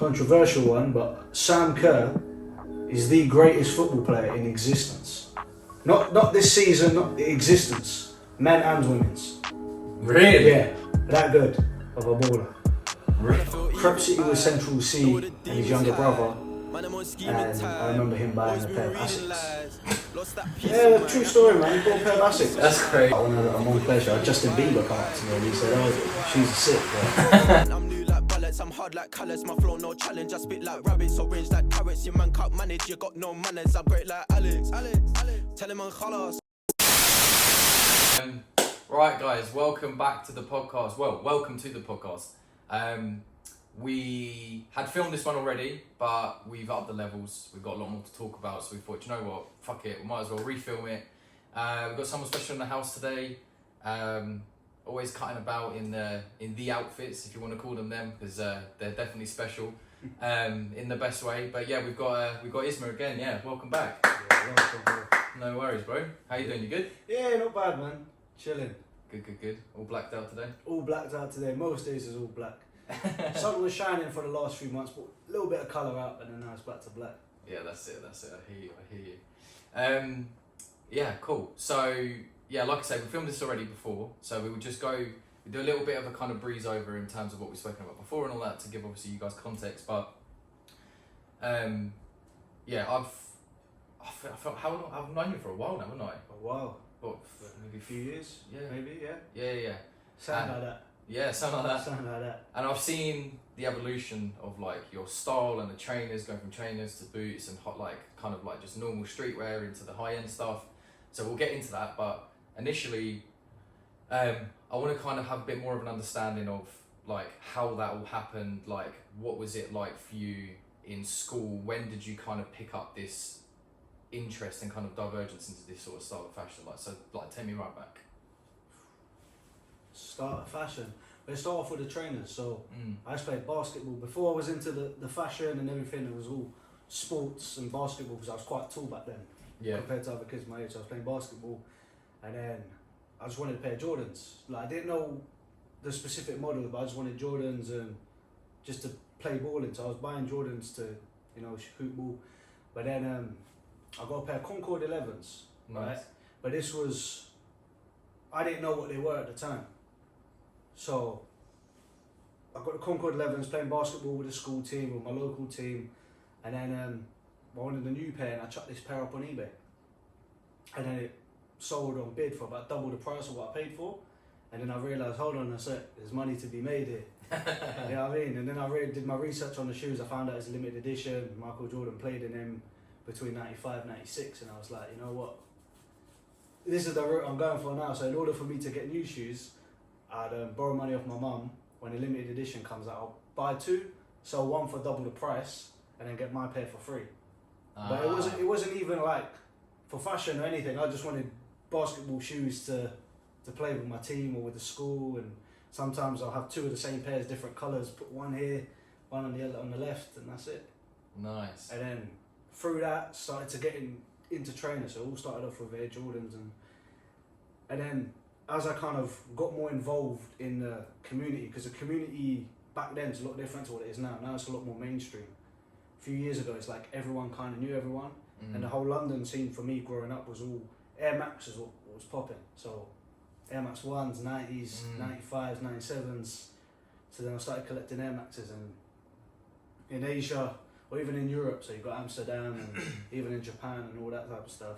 Controversial one, but Sam Kerr is the greatest football player in existence. Not this season, not in existence. Men and women's. Really? Yeah, that good of a baller. Really? Crep City with Central Cee and his younger brother, and I remember him buying a pair of Asics. Yeah, true story, man. He bought a pair of Asics. That's crazy. On one pleasure, Justin Bieber come up to me and he said, "Oh, she's sick." Yeah. I'm new like bullets, I'm hard like colours. My flow no challenge, I spit like rabbits, orange like carrots. Your man can't manage, you got no manners. I'm great like Alex. Tell him I'm khalas. Right, guys, welcome back to the podcast. Well, welcome to the podcast. We had filmed this one already, but we've upped the levels. We've got a lot more to talk about, so we thought, you know what, fuck it, we might as well refilm it. We've got someone special in the house today. Always cutting about in the outfits, if you want to call them because they're definitely special in the best way. But yeah, we've got Ismaa again. Yeah, welcome back. Yeah, No worries, bro. How you doing? You good? yeah, not bad, man. Chilling. Good. All blacked out today? All blacked out today. Most days is all black. Sun was shining for the last few months, but a little bit of colour out, and then now it's back to black. Yeah, that's it. I hear you. Yeah, cool. So, yeah, like I said, we filmed this already before, so we would just we do a little bit of a kind of breeze over in terms of what we've spoken about before and all that to give obviously you guys context, but yeah, I felt how long I've known you for a while now, haven't I? Oh, wow. What, Maybe a few years? Yeah. Maybe, yeah. Yeah. Something like that. Yeah, something like that. Something like that. And I've seen the evolution of like your style and the trainers, going from trainers to boots and hot, like kind of like just normal streetwear into the high end stuff. So we'll get into that, but initially, I want to kind of have a bit more of an understanding of like how that all happened. Like, what was it like for you in school? When did you kind of pick up this interest and kind of divergence into this sort of style of fashion? Like take me right back. Start fashion. Let's start off with the trainers. So I just played basketball. Before I was into the fashion and everything, it was all sports and basketball because I was quite tall back then. Yeah. Compared to other kids my age. So I was playing basketball and then I just wanted a pair of Jordans. Like, I didn't know the specific model, but I just wanted Jordans and just to play balling. So I was buying Jordans to, hoop ball. But then I got a pair of Concord 11s. Nice. Right? But this was, I didn't know what they were at the time. So I got the Concord 11s, playing basketball with the school team, with my local team, and then I wanted a new pair and I chucked this pair up on eBay. And then it sold on bid for about double the price of what I paid for. And then I realised, hold on a sec, there's money to be made here. You know what I mean? And then I did my research on the shoes. I found out it's a limited edition. Michael Jordan played in them between 95 and 96, and I was like, you know what? This is the route I'm going for now. So in order for me to get new shoes, I'd borrow money off my mum. When the limited edition comes out, I'll buy two, sell one for double the price, and then get my pair for free. But it wasn't even like for fashion or anything. I just wanted basketball shoes to play with my team or with the school, and sometimes I'll have two of the same pairs, different colours, put one here, one on the other on the left, and that's it. Nice. And then through that, started to get into trainers. So it all started off with Air Jordans, and then as I kind of got more involved in the community, because the community back then is a lot different to what it is now. Now it's a lot more mainstream. A few years ago, it's like everyone kind of knew everyone, and the whole London scene for me growing up was all Air Max is what was popping. So Air Max 1s, 90s, 95s, 97s. So then I started collecting Air Maxes, and in Asia, or even in Europe, so you've got Amsterdam and even in Japan and all that type of stuff.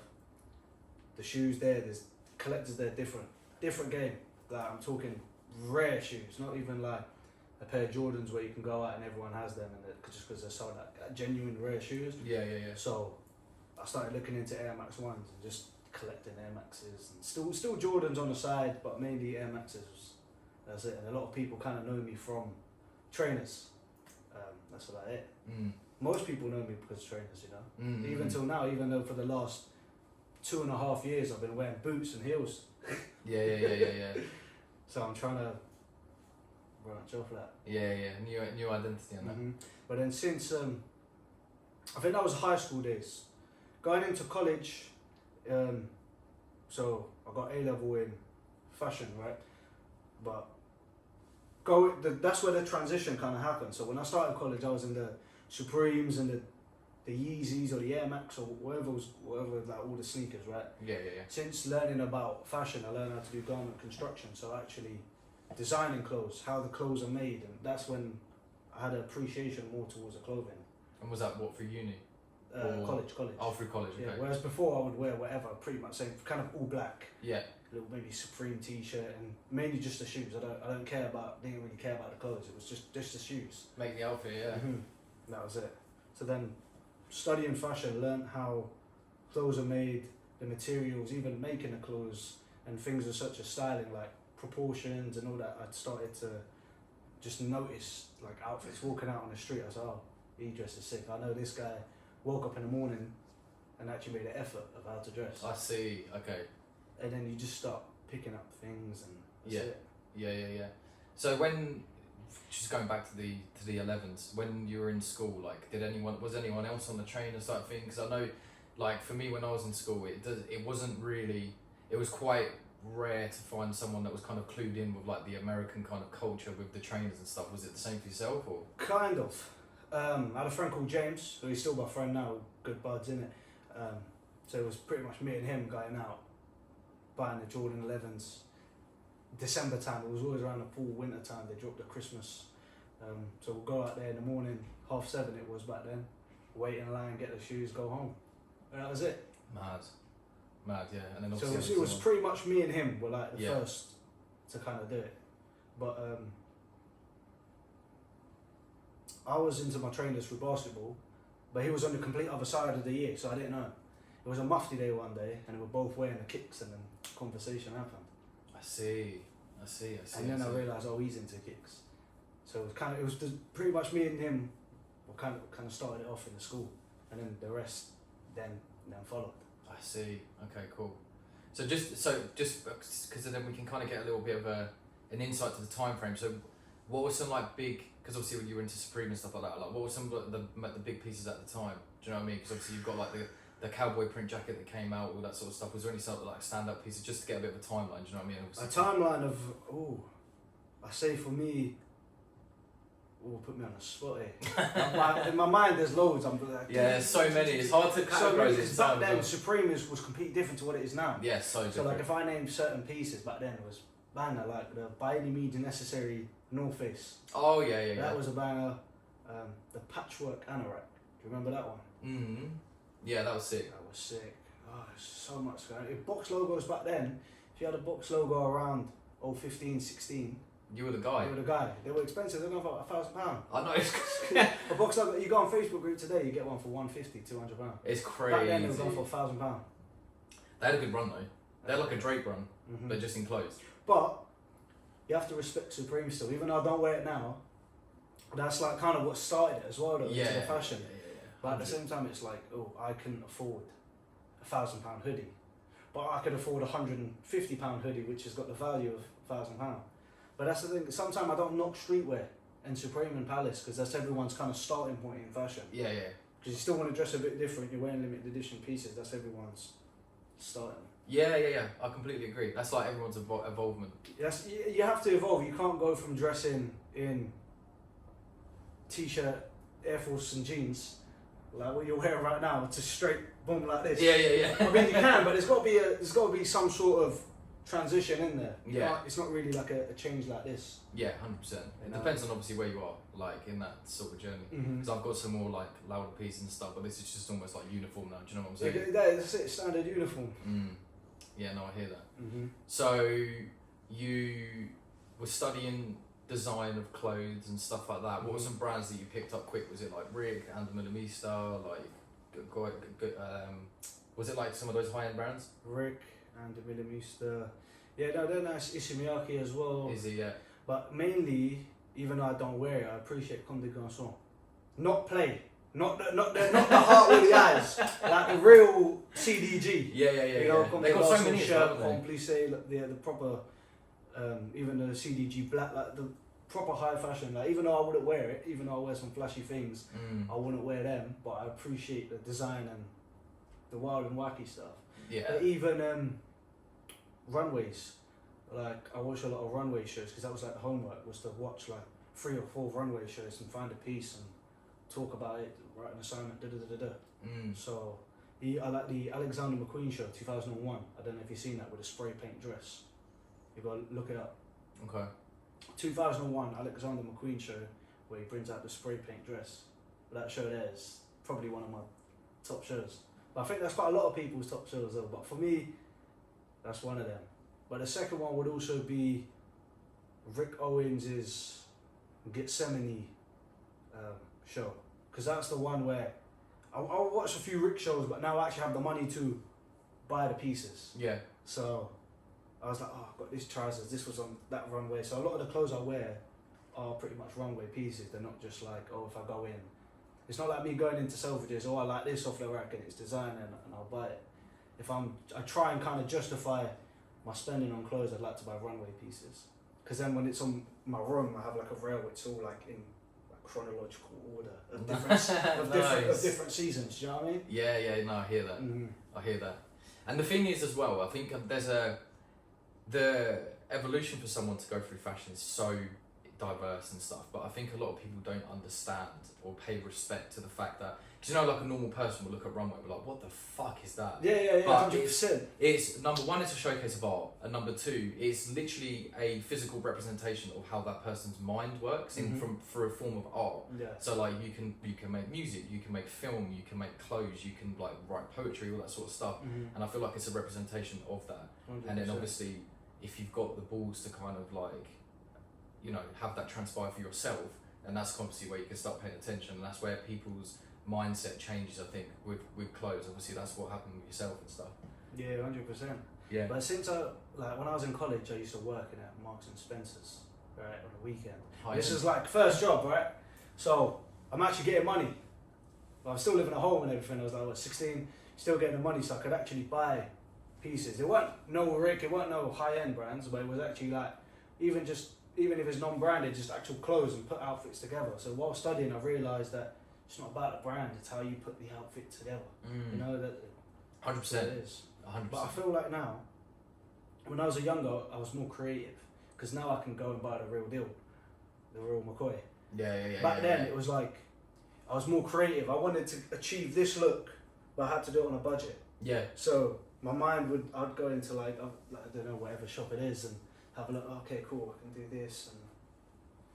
The shoes there's collectors there different game. Like, I'm talking rare shoes, not even like a pair of Jordans where you can go out and everyone has them, and just because they're so like genuine rare shoes. Yeah. So I started looking into Air Max 1s and just collecting Air Maxes, and still Jordans on the side, but mainly Air Maxes. That's it. And a lot of people kind of know me from trainers. That's about it. Most people know me because of trainers, even till now, even though for the last 2.5 years I've been wearing boots and heels. Yeah. So I'm trying to branch off that. Yeah. New identity on that. But then since I think that was high school days, going into college, so I got A level in fashion, right? But that's where the transition kind of happened. So when I started college, I was in the Supremes and the Yeezys or the Air Max or whatever like all the sneakers, right? Yeah. Since learning about fashion, I learned how to do garment construction. So actually designing clothes, how the clothes are made, and that's when I had an appreciation more towards the clothing. And was that what for uni? College. Oh, through college. Okay. Yeah. Whereas before I would wear whatever, pretty much same, kind of all black. Yeah. Little maybe Supreme T-shirt and mainly just the shoes. didn't really care about the clothes. It was just the shoes. Make the outfit, yeah. That was it. So then, studying fashion, learned how clothes are made, the materials, even making the clothes, and things are such as styling, like proportions and all that. I started to just notice like outfits walking out on the street. I was like, oh, he dresses sick. I know this guy woke up in the morning and actually made an effort of how to dress. I see. Okay. And then you just start picking up things and that's it. Yeah. So when, just going back to the 11s, when you were in school, like, was anyone else on the train and sort of thing? Because I know, like, for me when I was in school, it was quite rare to find someone that was kind of clued in with like the American kind of culture with the trainers and stuff. Was it the same for yourself, or? Kind of. I had a friend called James, who he's still my friend now, good buds in it. So it was pretty much me and him going out, buying the Jordan 11s. December time, it was always around the fall, winter time, they dropped the Christmas. So we'll go out there in the morning, 7:30 it was back then, wait in line, get the shoes, go home. And that was it. Mad, yeah. And then so obviously it was pretty much me and him were like the Yeah. first to kind of do it. But I was into my trainers for basketball, but he was on the complete other side of the year, so I didn't know. It was a mufti day one day, and we were both wearing the kicks, and then conversation happened. I see. And then I realised, oh, he's into kicks. So it was pretty much me and him were kind of started it off in the school, and then the rest then followed. I see. Okay, cool. So just because then we can kind of get a little bit of an insight to the time frame. So what were some like big, because obviously when you were into Supreme and stuff like that, like what were some of the big pieces at the time? Do you know what I mean? Because obviously you've got like the cowboy print jacket that came out, all that sort of stuff. Was there any sort of like stand-up pieces, just to get a bit of a timeline? Do you know what I mean? A timeline of, I say for me, put me on the spot here. In my mind, there's loads. I'm like, there's so many. It's hard to categorize it. Back then, Supreme was completely different to what it is now. Yeah, so different. So like, if I named certain pieces back then, it was banger. Like the By Any Means Necessary North Face. Oh yeah. That was a banger. The patchwork anorak. Do you remember that one? Mm-hmm. Yeah, that was sick. That was sick. Oh, there's so much going on. If box logos back then, if you had a box logo around 15, 16. You were the guy. They were expensive. They're going for £1,000. I know. A box logo. You go on Facebook group today, you get one for £150, £200. It's crazy. Back then, they were going for £1,000. They had a good run though. They had like a Drake run, but just in clothes. But you have to respect Supreme still, even though I don't wear it now. That's like kind of what started it as well, though, into the fashion. Yeah. But at the same time, it's like, I couldn't afford a £1,000 hoodie, but I could afford a £150 hoodie, which has got the value of £1,000. But that's the thing. Sometimes I don't knock streetwear and Supreme and Palace because that's everyone's kind of starting point in fashion. Yeah. Because you still want to dress a bit different. You're wearing limited edition pieces. That's everyone's starting. Yeah. I completely agree. That's like everyone's evolvement. Yes, you have to evolve. You can't go from dressing in t-shirt, Air Force and jeans, like what you're wearing right now, to straight boom like this. Yeah. I mean, you can, but there's got to be some sort of transition in there. Yeah. It's not really like a change like this. Yeah, 100%. It depends on obviously where you are, like in that sort of journey. Because I've got some more like louder pieces and stuff, but this is just almost like uniform now. Do you know what I'm saying? That's it, standard uniform. Yeah, no, I hear that. So you were studying design of clothes and stuff like that. What were some brands that you picked up quick? Was it like Rick and Millimista, like was it like some of those high-end brands? Rick and Millimista. Yeah, no, they're nice. Isimiaki as well. Is he? Yeah. But mainly, even though I don't wear it, I appreciate Comme des Garçons. Not play. Not the heart with the eyes. Like the real CDG. Yeah. You know, Comme They des got so Garçons many shirt, shirts. Comme Plissé, like the proper, even the CDG black, like the proper high fashion. Like even though I wouldn't wear it, even though I wear some flashy things, I wouldn't wear them. But I appreciate the design and the wild and wacky stuff. Yeah. But even runways, like I watch a lot of runway shows because that was like the homework was to watch like 3 or 4 runway shows and find a piece and talk about it, write an assignment, So I like the Alexander McQueen show 2001. I don't know if you've seen that with a spray paint dress. You got to look it up. Okay. 2001 Alexander McQueen show where he brings out the spray paint dress. That show there is probably one of my top shows. But I think that's quite a lot of people's top shows though. But for me, that's one of them. But the second one would also be Rick Owens' Gethsemane show. Because that's the one where I'll watch a few Rick shows, but now I actually have the money to buy the pieces. Yeah. So I was like, oh, I've got these trousers. This was on that runway. So a lot of the clothes I wear are pretty much runway pieces. They're not just like, oh, if I go in. It's not like me going into Selfridges, oh, I like this off the rack and it's designer and I'll buy it. I try and kind of justify my spending on clothes, I'd like to buy runway pieces. Because then when it's on my room, I have like a rail, it's all like in like chronological order of different seasons. Do you know what I mean? Yeah. No, I hear that. Mm-hmm. I hear that. And the thing is as well, I think there's the evolution for someone to go through fashion is so diverse and stuff, but I think a lot of people don't understand or pay respect to the fact that, because you know, like a normal person will look at runway and be like, what the fuck is that? Yeah, but 100%. It's number one, it's a showcase of art, and number two, it's literally a physical representation of how that person's mind works for a form of art. Yeah. So like you can make music, you can make film, you can make clothes, you can like write poetry, all that sort of stuff. And I feel like it's a representation of that. 100%. And then obviously, if you've got the balls to kind of like, you know, have that transpire for yourself, and that's obviously where you can start paying attention, and that's where people's mindset changes, I think, with clothes. Obviously that's what happened with yourself and stuff. Yeah, 100%. Yeah. But since when I was in college, I used to work in at Marks and Spencer's, right, on the weekend. This is like first job, right? So I'm actually getting money. But I'm still living at home and everything. I was like, 16, still getting the money, so I could actually buy pieces. It weren't no Rick, it weren't no high-end brands, but it was actually like, even if it's non-branded, just actual clothes and put outfits together. So while studying, I realised that it's not about the brand, it's how you put the outfit together. You know, that 100%. It is. 100%. But I feel like now, when I was younger, I was more creative. Because now I can go and buy the real deal, the real McCoy. Yeah. Back then, it was like, I was more creative. I wanted to achieve this look, but I had to do it on a budget. Yeah. So my mind I'd go into like, I don't know, whatever shop it is and have a look, okay, cool, I can do this, and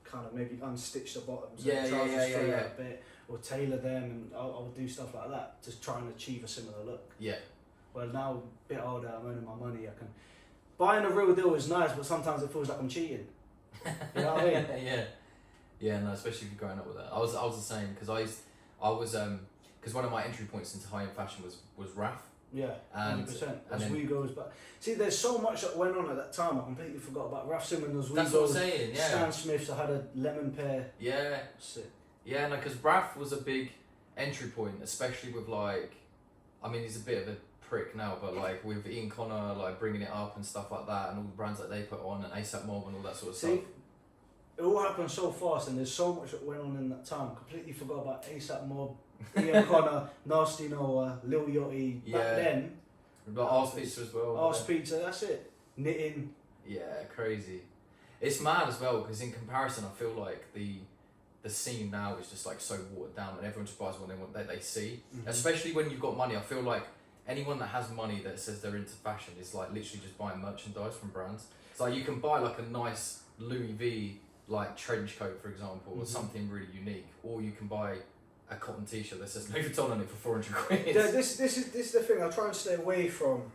kind of maybe unstitch the bottoms Yeah. a bit, or tailor them, and I'll do stuff like that to try and achieve a similar look. Yeah. Well, now a bit older, I'm earning my money, I can... Buying a real deal is nice, but sometimes it feels like I'm cheating. You know what I mean? Yeah, no, especially if you're growing up with that. I was the same, because because one of my entry points into high-end fashion was RAF. Yeah, 100%. As Wego's, but see, there's so much that went on at that time. I completely forgot about Raf Simons, Wego's, that's what I'm saying. Yeah. Stan Smiths. I had a lemon pear. Yeah. Sick. Yeah, no, because Raf was a big entry point, especially with like, I mean, he's a bit of a prick now, but like with Ian Connor, like bringing it up and stuff like that, and all the brands that they put on, and ASAP Mob and all that sort of stuff. It all happened so fast, and there's so much that went on in that time. Completely forgot about ASAP Mob, Ian Connor, Nasty Noah, Lil Yachty. Back then. But Arse Pizza as well. Arse Pizza, that's it. Knitting. Yeah, crazy. It's mad as well, because in comparison, I feel like the scene now is just like so watered down, and everyone just buys what they see. Especially when you've got money, I feel like anyone that has money that says they're into fashion is like literally just buying merchandise from brands. It's like you can buy like a nice Louis V like trench coat, for example, or something really unique, or you can buy a cotton t-shirt that says Louis Vuitton on it for 400 quid. Yeah, this is the thing. I try and stay away from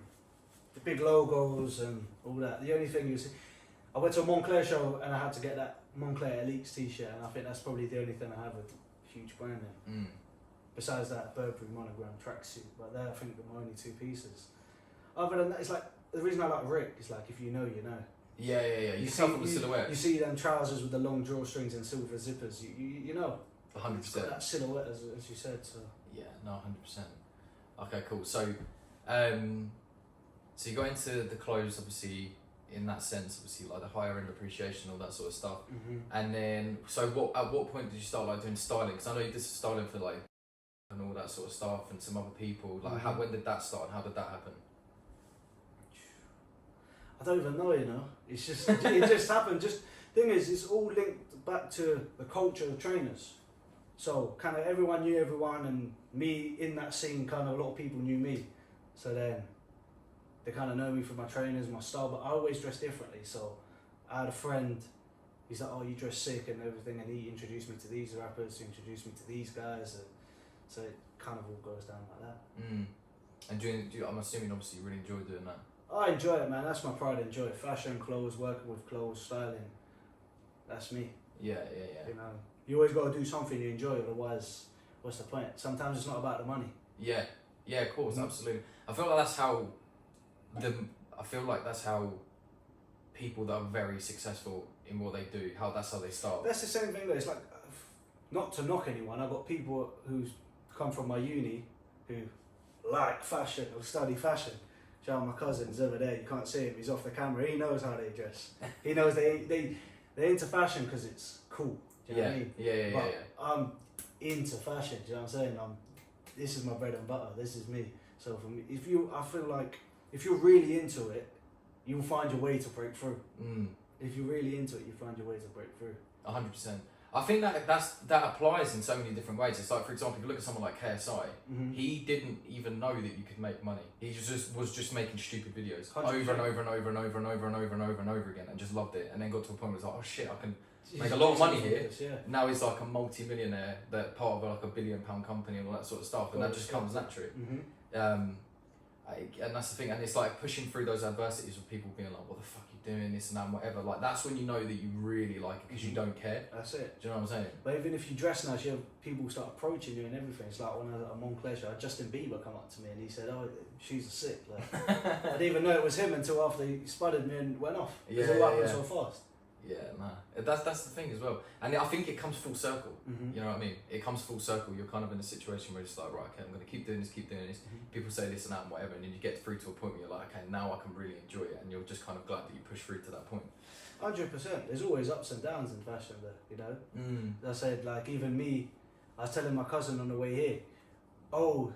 the big logos and all that. The only thing is, I went to a Moncler show and I had to get that Moncler Elites t-shirt, and I think that's probably the only thing I have with huge branding. Besides that Burberry monogram tracksuit, but there I think there were only 2 pieces. Other than that, it's like, the reason I like Rick is like, if you know, you know. Yeah. You see the silhouette. You see them trousers with the long drawstrings and silver zippers. You know. 100%. It's got that silhouette, as you said. So. Yeah, no, 100%. Okay, cool. So, so you got into the clothes, obviously, in that sense, obviously, like the higher end appreciation, all that sort of stuff. And then, so at what point did you start like doing styling? Because I know you did styling for like and all that sort of stuff, and some other people. Like, when did that start? And how did that happen? I I don't even know, you know. It's just it just happened. Just thing is, it's all linked back to the culture of trainers. So kind of everyone knew everyone, and me in that scene, kind of a lot of people knew me. So then they kind of know me from my trainers, my style, but I always dress differently. So I had a friend. He's like, oh, you dress sick and everything, and he introduced me to these rappers, he introduced me to these guys, and so it kind of all goes down like that. And I'm assuming obviously you really enjoy doing that. I enjoy it, man. That's my pride. I enjoy it. Fashion, clothes, working with clothes, styling. That's me. Yeah. You know, you always got to do something you enjoy, otherwise, what's the point? Sometimes it's not about the money. Yeah, of course, absolutely. I feel like that's how people that are very successful in what they do, that's how they start. That's the same thing though. It's like, not to knock anyone, I've got people who come from my uni who like fashion or study fashion. Shout out my cousin's over there, you can't see him, he's off the camera, he knows how they dress. He knows they're into fashion because it's cool, do you know what I mean? Yeah. I'm into fashion, do you know what I'm saying? This is my bread and butter, this is me. So for me, I feel like if you're really into it, you'll find your way to break through. If you're really into it, you find your way to break through. 100%. I think that applies in so many different ways. It's like, for example, if you look at someone like KSI, he didn't even know that you could make money. He was just making stupid videos 100%. over and over again, and just loved it. And then got to a point where it's like, oh shit, I can make a lot of money here. Yeah. Now he's like a multi-millionaire, that part of like a £1 billion company and all that sort of stuff, and that just comes naturally. And that's the thing, and it's like pushing through those adversities with people being like, what the fuck are you doing, this and that and whatever, like that's when you know that you really like it, because you don't care. That's it. Do you know what I'm saying? But even if you dress nice, you have people start approaching you and everything. It's like when I was at a Montclair show, Justin Bieber come up to me and he said, oh, shoes are sick. Like, I didn't even know it was him until after he spotted me and went off. Because it happened so fast. Yeah, that's the thing as well, and I think it comes full circle. You know what I mean? It comes full circle. You're kind of in a situation where it's like, right, okay, I'm going to keep doing this. People say this and that and whatever, and then you get through to a point where you're like, okay, now I can really enjoy it, and you're just kind of glad that you push through to that point. 100%. There's always ups and downs in fashion, though. You know. I said, like, even me, I was telling my cousin on the way here, oh,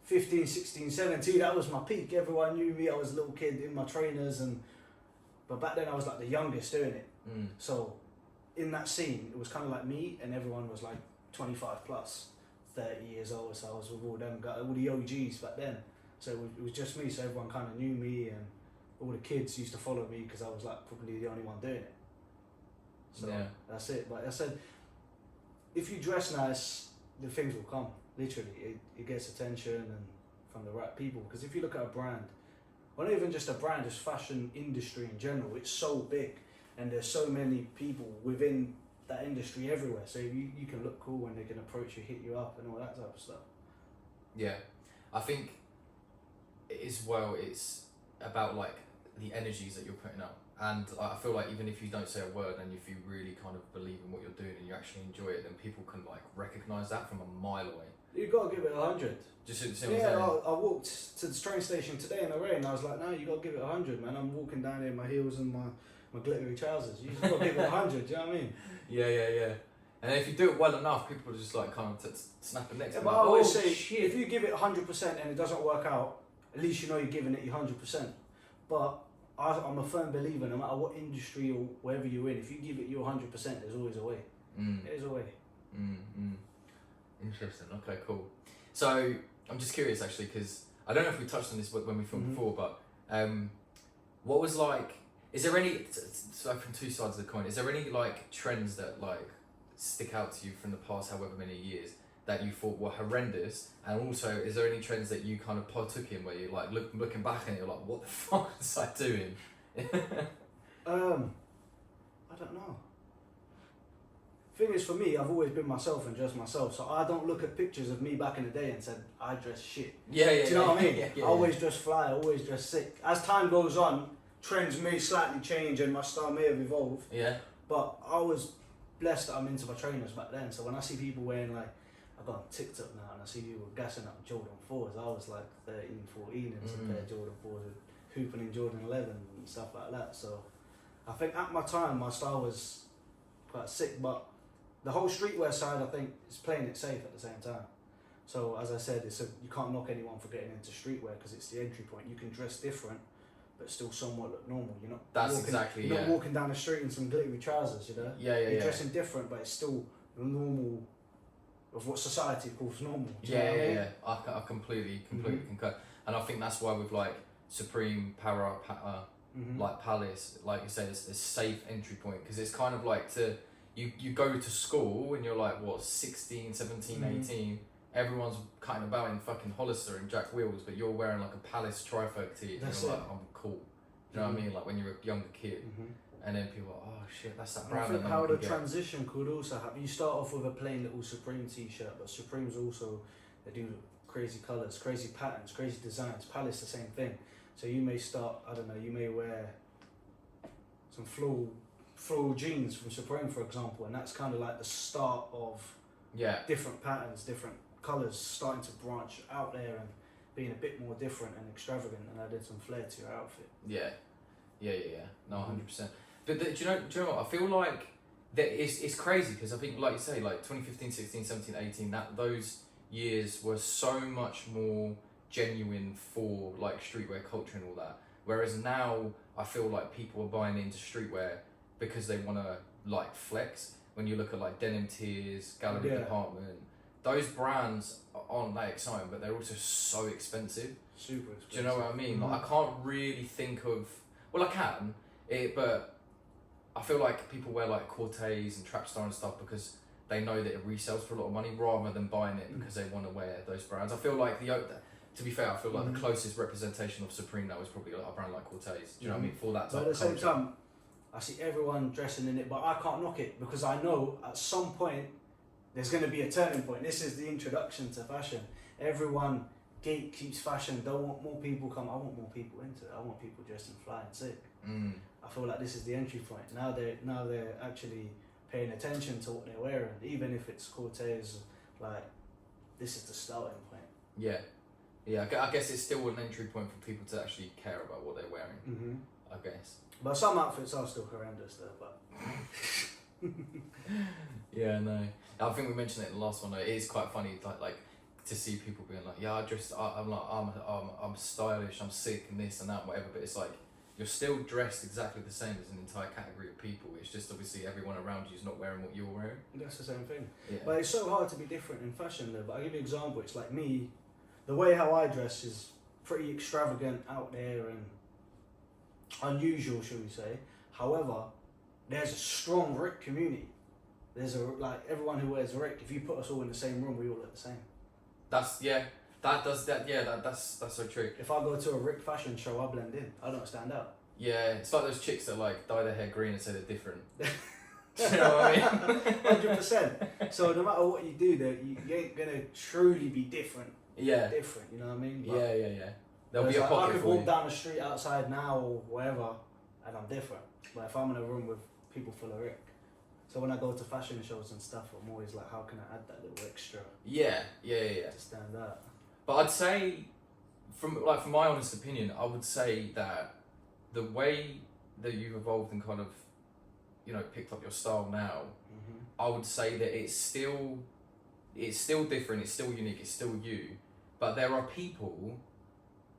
15, 16, 17, that was my peak. Everyone knew me. I was a little kid in my trainers, but back then I was like the youngest doing it. So in that scene, it was kind of like me, and everyone was like 25 plus, 30 years old. So I was with all them guys, all the OGs back then. So it was just me. So everyone kind of knew me, and all the kids used to follow me because I was like probably the only one doing it. So that's it. But I said, if you dress nice, the things will come. Literally, it gets attention and from the right people. Because if you look at a brand, or not even just a brand, just fashion industry in general, it's so big. And there's so many people within that industry everywhere. So you can look cool and they can approach you, hit you up and all that type of stuff. Yeah. I think as well, it's about like the energies that you're putting out. And I feel like even if you don't say a word, and if you really kind of believe in what you're doing and you actually enjoy it, then people can like recognise that from a mile away. You've got to give it 100. Just I walked to the train station today in the rain. I was like, no, you got to give it 100, man. I'm walking down here in my heels and my glittery trousers. You just got to give it 100, do you know what I mean? Yeah. And if you do it well enough, people are just like kind of snap a neck. Yeah, but I always say, if you give it 100% and it doesn't work out, at least you know you're giving it your 100%. But I'm a firm believer, no matter what industry or wherever you're in, if you give it your 100%, there's always a way. There's a way. Interesting. Okay, cool. So I'm just curious actually, because I don't know if we touched on this when we filmed before, but what was like? Is there any, so from two sides of the coin, is there any like trends that like stick out to you from the past however many years that you thought were horrendous? And also, is there any trends that you kind of partook in where you're like looking back and you're like, what the fuck was I doing? I don't know. Thing is, for me, I've always been myself and just myself, so I don't look at pictures of me back in the day and said I dress shit. Do you know what I mean? I always dress fly, always dress sick. As time goes on, trends may slightly change and my style may have evolved. Yeah. But I was blessed that I'm into my trainers back then. So when I see people wearing like, I got on TikTok now and I see people gassing up Jordan 4s. I was like 13, 14 in some pair of Jordan 4s and hooping in Jordan 11 and stuff like that. So I think at my time my style was quite sick, but the whole streetwear side I think is playing it safe at the same time. So as I said, you can't knock anyone for getting into streetwear because it's the entry point. You can dress different, but still somewhat look normal. You're not. That's walking, exactly. You're not walking down the street in some glittery trousers. You know. You're dressing different, but it's still normal of what society calls normal. Do you know what I mean? I completely concur, and I think that's why with like Supreme, Para, like Palace, like you say, it's a safe entry point because it's kind of like you go to school when you're like what 16, 17, 18. Everyone's kind of bowing fucking Hollister and Jack Wheels, but you're wearing like a Palace Trifolk tee. And you're like, I'm cool. You know what I mean? Like when you're a younger kid, and then people are like, oh shit, that's that brand. I think how the transition could also happen. You start off with a plain little Supreme t-shirt, but Supreme's also, they do crazy colours, crazy patterns, crazy designs. Palace the same thing. So you may start, I don't know, you may wear some floral jeans from Supreme, for example, and that's kind of like the start of different patterns, different colours starting to branch out there and being a bit more different and extravagant and adding some flair to your outfit. No, 100%. But do you know what? I feel like that it's crazy because I think, like you say, like 2015, 16, 17, 18, those years were so much more genuine for like streetwear culture and all that. Whereas now I feel like people are buying into streetwear because they want to like flex. When you look at like Denim Tears, Gallery Department, those brands aren't that exciting, but they're also so expensive. Super expensive. Do you know what I mean? Like I can't really think of, well I can, but I feel like people wear like Cortez and Trapstar and stuff because they know that it resells for a lot of money rather than buying it because they want to wear those brands. I feel like to be fair, I feel like the closest representation of Supreme now is probably like a brand like Cortez. Do you know what I mean? For that type but at the same time, I see everyone dressing in it, but I can't knock it because I know at some point there's going to be a turning point. This is the introduction to fashion. Everyone gatekeeps fashion. Don't want more people come. I want more people into it. I want people dressed in fly and sick. I feel like this is the entry point. Now they're actually paying attention to what they're wearing, even if it's Cortez. Like this is the starting point. Yeah. I guess it's still an entry point for people to actually care about what they're wearing. I guess. But some outfits are still horrendous though. But yeah, no. I think we mentioned it in the last one. Though. It is quite funny, like to see people being like, "Yeah, I'm stylish, I'm sick, and this and that, whatever." But it's like you're still dressed exactly the same as an entire category of people. It's just obviously everyone around you is not wearing what you're wearing. That's the same thing. Yeah. But it's so hard to be different in fashion though. But I'll give you an example. It's like me, the way how I dress is pretty extravagant, out there, and unusual, shall we say. However, there's a strong Rick community. There's everyone who wears a Rick. If you put us all in the same room, we all look the same. That's so true. If I go to a Rick fashion show, I blend in. I don't stand out. Yeah, it's like those chicks that like dye their hair green and say they're different. Do you know what I mean? 100%. So no matter what you do, though, you ain't gonna truly be different. Yeah. Different, you know what I mean? But yeah. There'll be a pocket I could for walk you. down the street outside now or wherever, and I'm different. But if I'm in a room with people full of Rick, so when I go to fashion shows and stuff, I'm always like, how can I add that little extra? Yeah. To stand out. But I'd say, from my honest opinion, I would say that the way that you've evolved and kind of, picked up your style now, I would say that it's still different, it's still unique, it's still you. But there are people,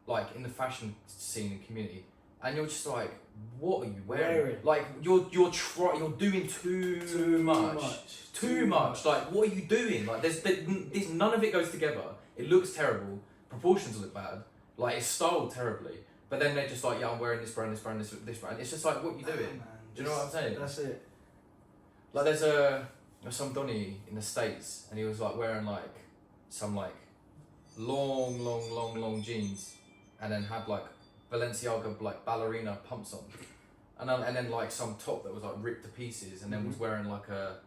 like in the fashion scene and community, and you're just like, what are you wearing? Like you're doing too much. Like what are you doing? Like there's none of it goes together. It looks terrible. Proportions look bad. Like it's styled terribly. But then they're just like, yeah, I'm wearing this brand. It's just like, what are you doing? Man, do you know what I'm saying? That's it. Like there's some Donny in the States, and he was like wearing like some like long jeans, and then had like Balenciaga like ballerina pumps on, and then like some top that was like ripped to pieces, and then was wearing like a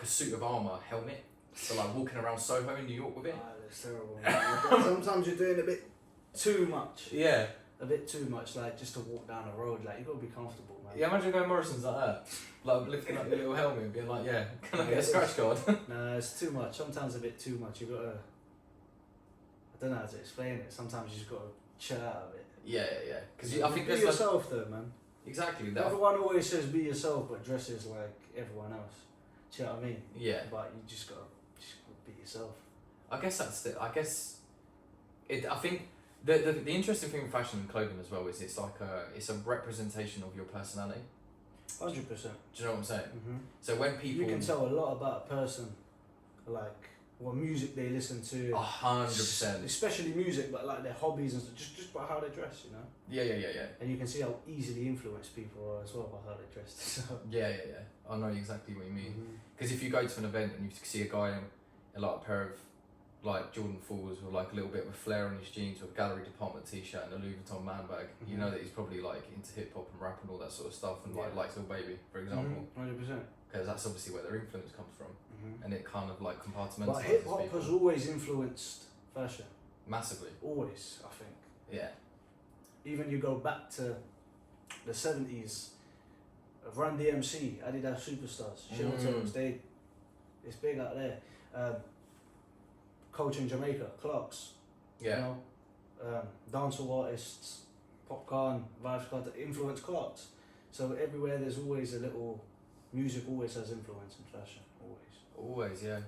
suit of armor helmet, so like walking around Soho in New York with it. That's terrible. Sometimes you're doing a bit too much. Yeah. A bit too much, like just to walk down the road. Like you gotta be comfortable, man. Yeah, imagine going Morrison's like that, like lifting up your little helmet and being like, yeah, can I get a scratch guard? Nah, it's too much. Sometimes a bit too much. You gotta. I don't know how to explain it. Sometimes you just gotta chill out of it. Yeah. Because I think be there's yourself though, man. Exactly. Everyone always says be yourself, but dresses like everyone else. Do you know what I mean? Yeah. But you just gotta be yourself. I guess that's it. I think The interesting thing with fashion and clothing as well is it's a representation of your personality. 100%. Do you know what I'm saying? Mm-hmm. So when people, you can tell a lot about a person, like what music they listen to. 100%. Especially music, but like their hobbies and stuff, just by how they dress, you know. Yeah. And you can see how easily influenced people are as well by how they dress. So. Yeah. I know exactly what you mean. Because if you go to an event and you see a guy in like a pair of like Jordan 4s with like a little bit of a flare on his jeans with a Gallery Department t-shirt and a Louis Vuitton man bag, you know that he's probably like into hip hop and rap and all that sort of stuff, and like likes Lil Baby, for example. 100%. Because that's obviously where their influence comes from, and it kind of like compartmentalizes But hip hop people. has always influenced fashion. Massively. Always, I think. Yeah. Even you go back to the 70s, Run DMC, Adidas Superstars, Shell Toes, it's big out there. Culture in Jamaica, Clarks, Yeah. you know, dancehall artists, Popcorn, Vibes Card, influence Clarks. So everywhere there's always a little, music always has influence in fashion, Always, yeah.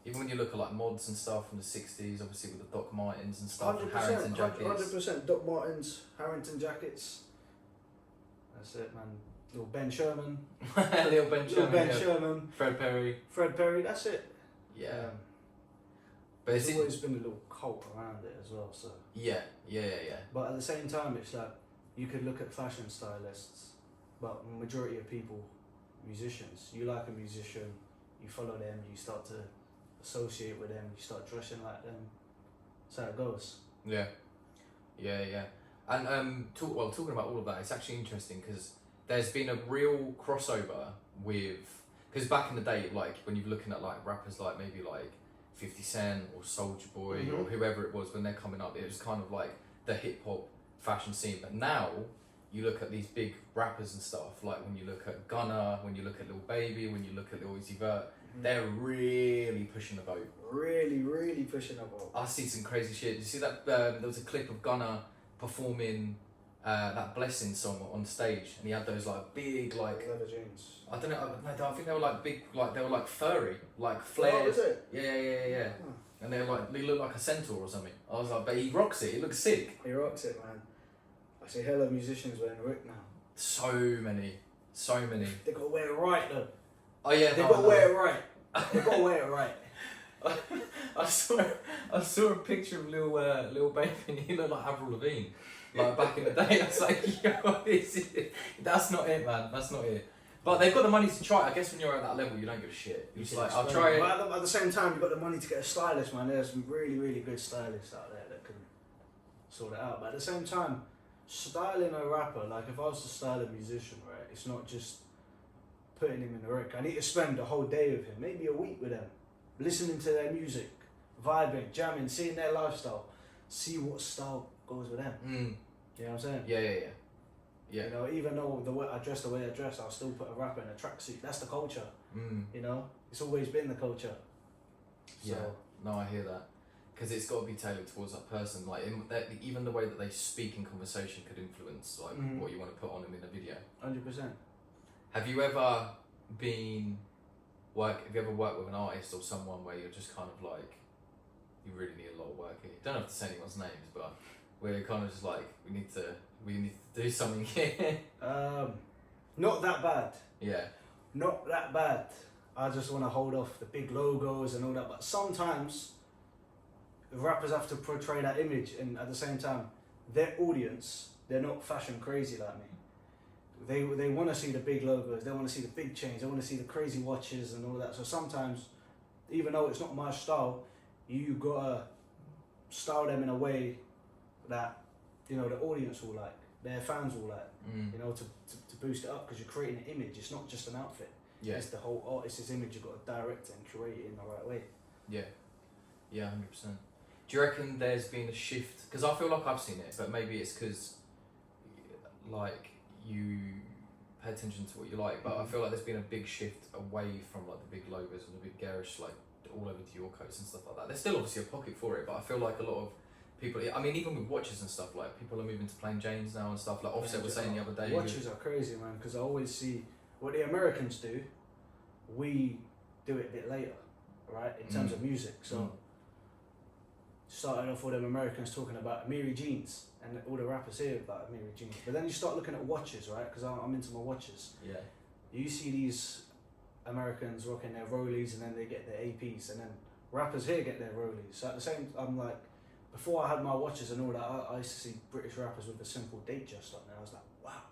Even when you look at like mods and stuff from the 60s, obviously with the Doc Martens and stuff, and Harrington jackets. 100%, Doc Martens, Harrington jackets. That's it, man. Little Ben Sherman. Little Ben Sherman. Fred Perry, that's it. Yeah. But There's always been a little cult around it as well, so. Yeah. But at the same time, it's like, you could look at fashion stylists, but majority of people, musicians. You like a musician, you follow them, you start to associate with them, you start dressing like them. That's how it goes. Yeah. And talking about all of that, it's actually interesting because there's been a real crossover with, because back in the day, like when you're looking at like rappers like maybe like 50 Cent or Soulja Boy or whoever it was when they're coming up, it was kind of like the hip hop fashion scene. But now you look at these big rappers and stuff, like when you look at Gunna, when you look at Lil Baby, when you look at Lil Uzi Vert, they're really pushing the boat. Really pushing the boat. I see some crazy shit. You see that there was a clip of Gunna performing that Blessing song on stage, and he had those like big like leather jeans. I don't know. I think they were like big, like they were like furry, like flared. Oh, is it? Yeah. Oh. And they look like a centaur or something. I was like, but he rocks it. He looks sick. He rocks it, man. I see hella musicians wearing Rick now. So many. They gotta wear it right though. Oh yeah, they gotta wear it right. They gotta wear it right. I saw a picture of Lil Baby and he looked like Avril Lavigne. Like back in the day, I was like, yo, that's not it, man. That's not it. But they've got the money to try it. I guess when you're at that level, you don't give a shit. You're just like, I'll try it. But at the same time, you've got the money to get a stylist, man. There's some really good stylists out there that can sort it out. But at the same time, styling a rapper, like if I was to style a musician, right, it's not just putting him in the Rick. I need to spend a whole day with him, maybe a week with them, listening to their music, vibing, jamming, seeing their lifestyle, see what style goes with them. You know what I'm saying? Yeah. You know, even though the way I dress, I'll still put a rapper in a tracksuit. That's the culture. You know, it's always been the culture. So. Yeah. No, I hear that. Because it's got to be tailored towards that person. Like even the way that they speak in conversation could influence like what you want to put on them in a video. 100%. Have you ever worked with an artist or someone where you're just kind of like, you really need a lot of work here? You don't have to say anyone's names, but we're kind of just like, we need to do something here. Not that bad. Yeah. Not that bad. I just want to hold off the big logos and all that. But sometimes rappers have to portray that image, and at the same time, their audience, they're not fashion crazy like me. They want to see the big logos, they want to see the big chains, they want to see the crazy watches and all that. So sometimes, even though it's not my style, you gotta style them in a way that, you know, the audience will like, their fans will like, you know, to boost it up, because you're creating an image. It's not just an outfit. Yeah. It's the whole artist's image. You've got to direct it and curate it in the right way. Yeah. Yeah, 100%. Do you reckon there's been a shift? Because I feel like I've seen it, but maybe it's because like you pay attention to what you like, but I feel like there's been a big shift away from like the big logos and the big garish, like all over Dior coats and stuff like that. There's still obviously a pocket for it, but I feel like a lot of people, I mean, even with watches and stuff, like people are moving to plain Janes now and stuff. Like Offset was saying the other day, watches are crazy, man, because I always see what the Americans do, we do it a bit later, right, in terms of music. So started off all them Americans talking about Amiri jeans, and all the rappers here about Amiri jeans. But then you start looking at watches, right? Because I'm into my watches. Yeah. You see these Americans rocking their Rollies, and then they get their APs, and then rappers here get their Rollies. So at the same, I'm like, before I had my watches and all that, I used to see British rappers with a simple date just on there. I was like, wow.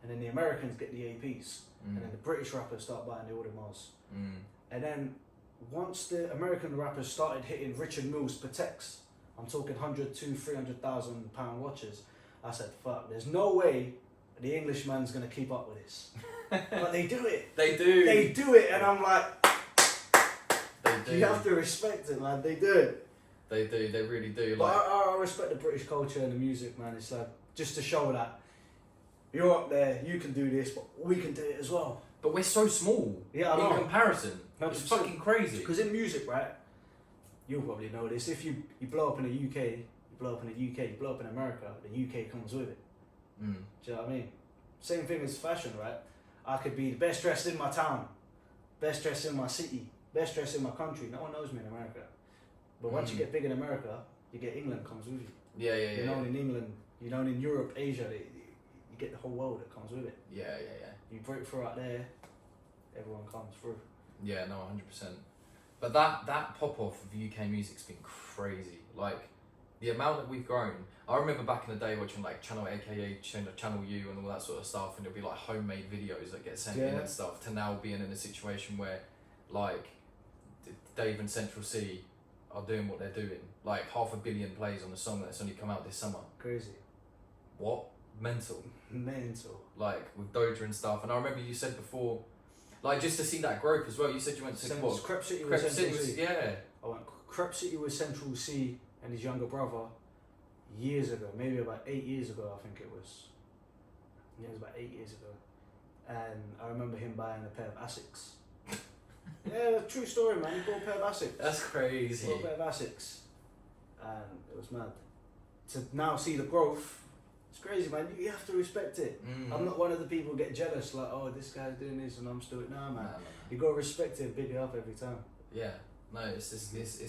And then the Americans get the APs, and then the British rappers start buying the Audemars. And then once the American rappers started hitting Richard Milles Pateks, I'm talking 100 to 300,000 pound watches, I said, fuck, there's no way the Englishman's gonna keep up with this. But they do it. They do. They do it, and I'm like, They do. you have to respect it, man. They do it. They do. They really do. But Like, I respect the British culture and the music, man. It's like, just to show that you're up there, you can do this, but we can do it as well. but we're so small. Yeah, I know. In comparison, it's 100%. fucking crazy. Because in music, right, you'll probably know this. If you blow up in the UK, you blow up in the UK, you blow up in America, the UK comes with it. Do you know what I mean? Same thing as fashion, right? I could be the best dressed in my town, best dressed in my city, best dressed in my country. No one knows me in America. But once you get big in America, you get England comes with you. Yeah. You're known in England, you're known in Europe, Asia, you get the whole world that comes with it. Yeah. You break through out there, everyone comes through. Yeah, no, 100%. But that pop off of UK music's been crazy. Like, the amount that we've grown. I remember back in the day watching like Channel AKA Channel U and all that sort of stuff, and it'll be like homemade videos that get sent in and stuff, to now being in a situation where like Dave and Central Cee are doing what they're doing. Like 500 million plays on a song that's only come out this summer. Crazy. What? Mental. Like with Doja and stuff. And I remember you said before, like just to see that growth as well. You said you went to what? Crep City Crep with Central City, Cee. yeah. I went Crep City with Central Cee and his younger brother years ago, maybe about 8 years ago, I think it was. Yeah, it was about 8 years ago. And I remember him buying a pair of Asics. Yeah, true story, man. He bought a pair of Asics. That's crazy. Bought a pair of Asics. And it was mad. To now see the growth, it's crazy, man. You have to respect it. I'm not one of the people who get jealous, like, oh, this guy's doing this and I'm still doing it. Nah, man. You got to respect it, big it up every time. Yeah. No, it's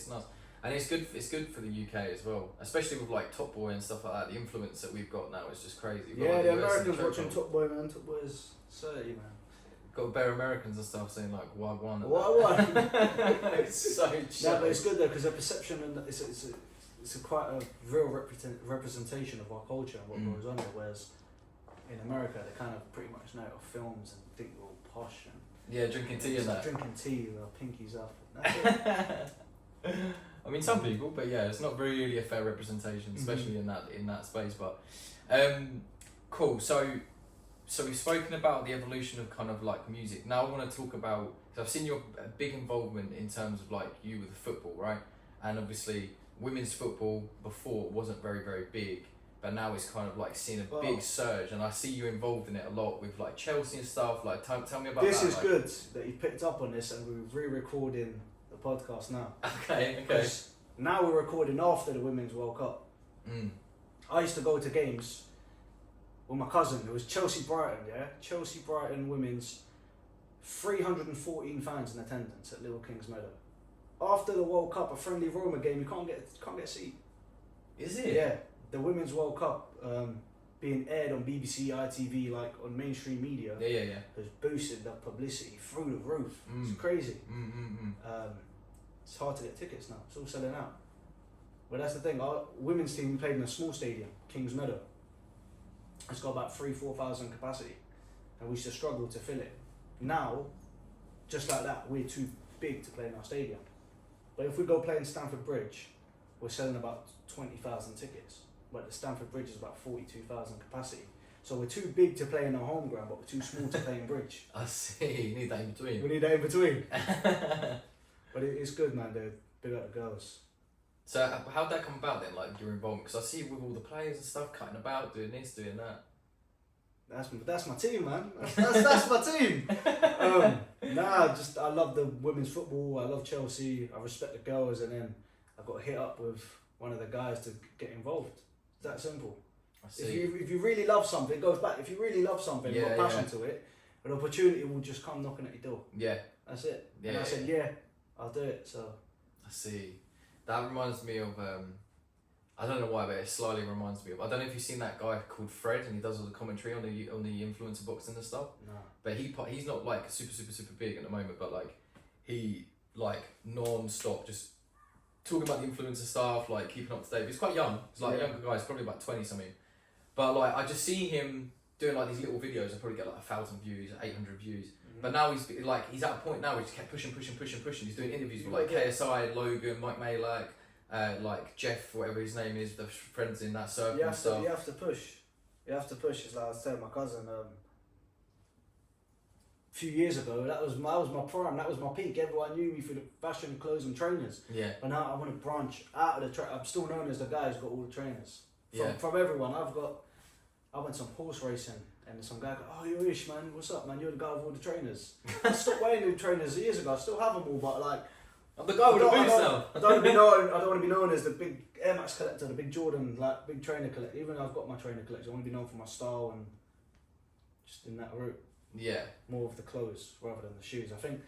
nuts. And it's good for the UK as well, especially with like Top Boy and stuff like that. The influence that we've got now is just crazy. Yeah, like the Americans watching Top Boy, man. Top Boy is 30, man. Got bare Americans and stuff saying like Wagwan. Wagwan. It's so chill. No, but it's good though, because the perception and it's a quite a real representation of our culture and what goes on there. Whereas in America, they kind of pretty much know of films and think we're all posh and yeah, drinking tea and that. Drinking tea with our pinkies up. That's it. I mean, some people, but yeah, it's not really a fair representation, especially in that space. But cool. So we've spoken about the evolution of kind of like music. Now I want to talk about, because I've seen your big involvement in terms of like you with football, right? And obviously women's football before wasn't very, very big, but now it's kind of like seen a big surge, and I see you involved in it a lot with like Chelsea and stuff. Like tell me about this. This is like, good that you picked up on this, and we're re-recording the podcast now. Okay. Now we're recording after the Women's World Cup. I used to go to games with my cousin. It was Chelsea Brighton, yeah? Chelsea Brighton Women's, 314 fans in attendance at Little Kings Meadow. After the World Cup, a friendly Roma game, you can't get a seat. Is it? Yeah. The Women's World Cup being aired on BBC, ITV, like on mainstream media, Yeah. has boosted the publicity through the roof. It's crazy. It's hard to get tickets now. It's all selling out. But that's the thing. Our women's team played in a small stadium, Kings Meadow. It's got about 3,000-4,000 capacity, and we used to struggle to fill it. Now, just like that, we're too big to play in our stadium. But if we go play in Stamford Bridge, we're selling about 20,000 tickets. But the Stamford Bridge is about 42,000 capacity. So we're too big to play in our home ground, but we're too small to play in Bridge. I see. You need that in between. We need that in between. But it's good, man. They're big up the girls. So how'd that come about then, like your involvement? Because I see with all the players and stuff cutting about, doing this, doing that. That's my team, man. That's my team. I love the women's football. I love Chelsea. I respect the girls, and then I got hit up with one of the guys to get involved. It's that simple. I see. If you really love something, it goes back. If you really love something, you've got passion to it, an opportunity will just come knocking at your door. Yeah. That's it. Yeah, and I said, I'll do it. So I see. That reminds me of I don't know why, but it slightly reminds me of. I don't know if you've seen that guy called Fred, and he does all the commentary on the influencer boxing and stuff. No. But he's not like super big at the moment, but like he like non-stop just talking about the influencer stuff, like keeping up to date. He's quite young. He's like a younger guy. He's probably about 20 something. But like I just see him doing like these little videos. I probably get like 1,000 views, 800 views. But now he's at a point now where he just kept pushing. He's doing interviews with like KSI, Logan, Mike Malak, like Jeff, whatever his name is, the friends in that circle. You have to push. You have to push. It's like I was telling my cousin a few years ago. That was my prime. That was my peak. Everyone knew me for the fashion, clothes, and trainers. Yeah. But now I want to branch out of the I'm still known as the guy who's got all the trainers. From everyone. I went some horse racing. And some guy goes, oh, you're Ish, man. What's up, man? You're the guy with all the trainers. I stopped wearing the trainers years ago. I still have them all, but like, I'm the guy with the boots now. I don't want to be known as the big Air Max collector, the big Jordan, like big trainer collector. Even though I've got my trainer collection, I want to be known for my style and just in that route. Yeah. More of the clothes rather than the shoes. I think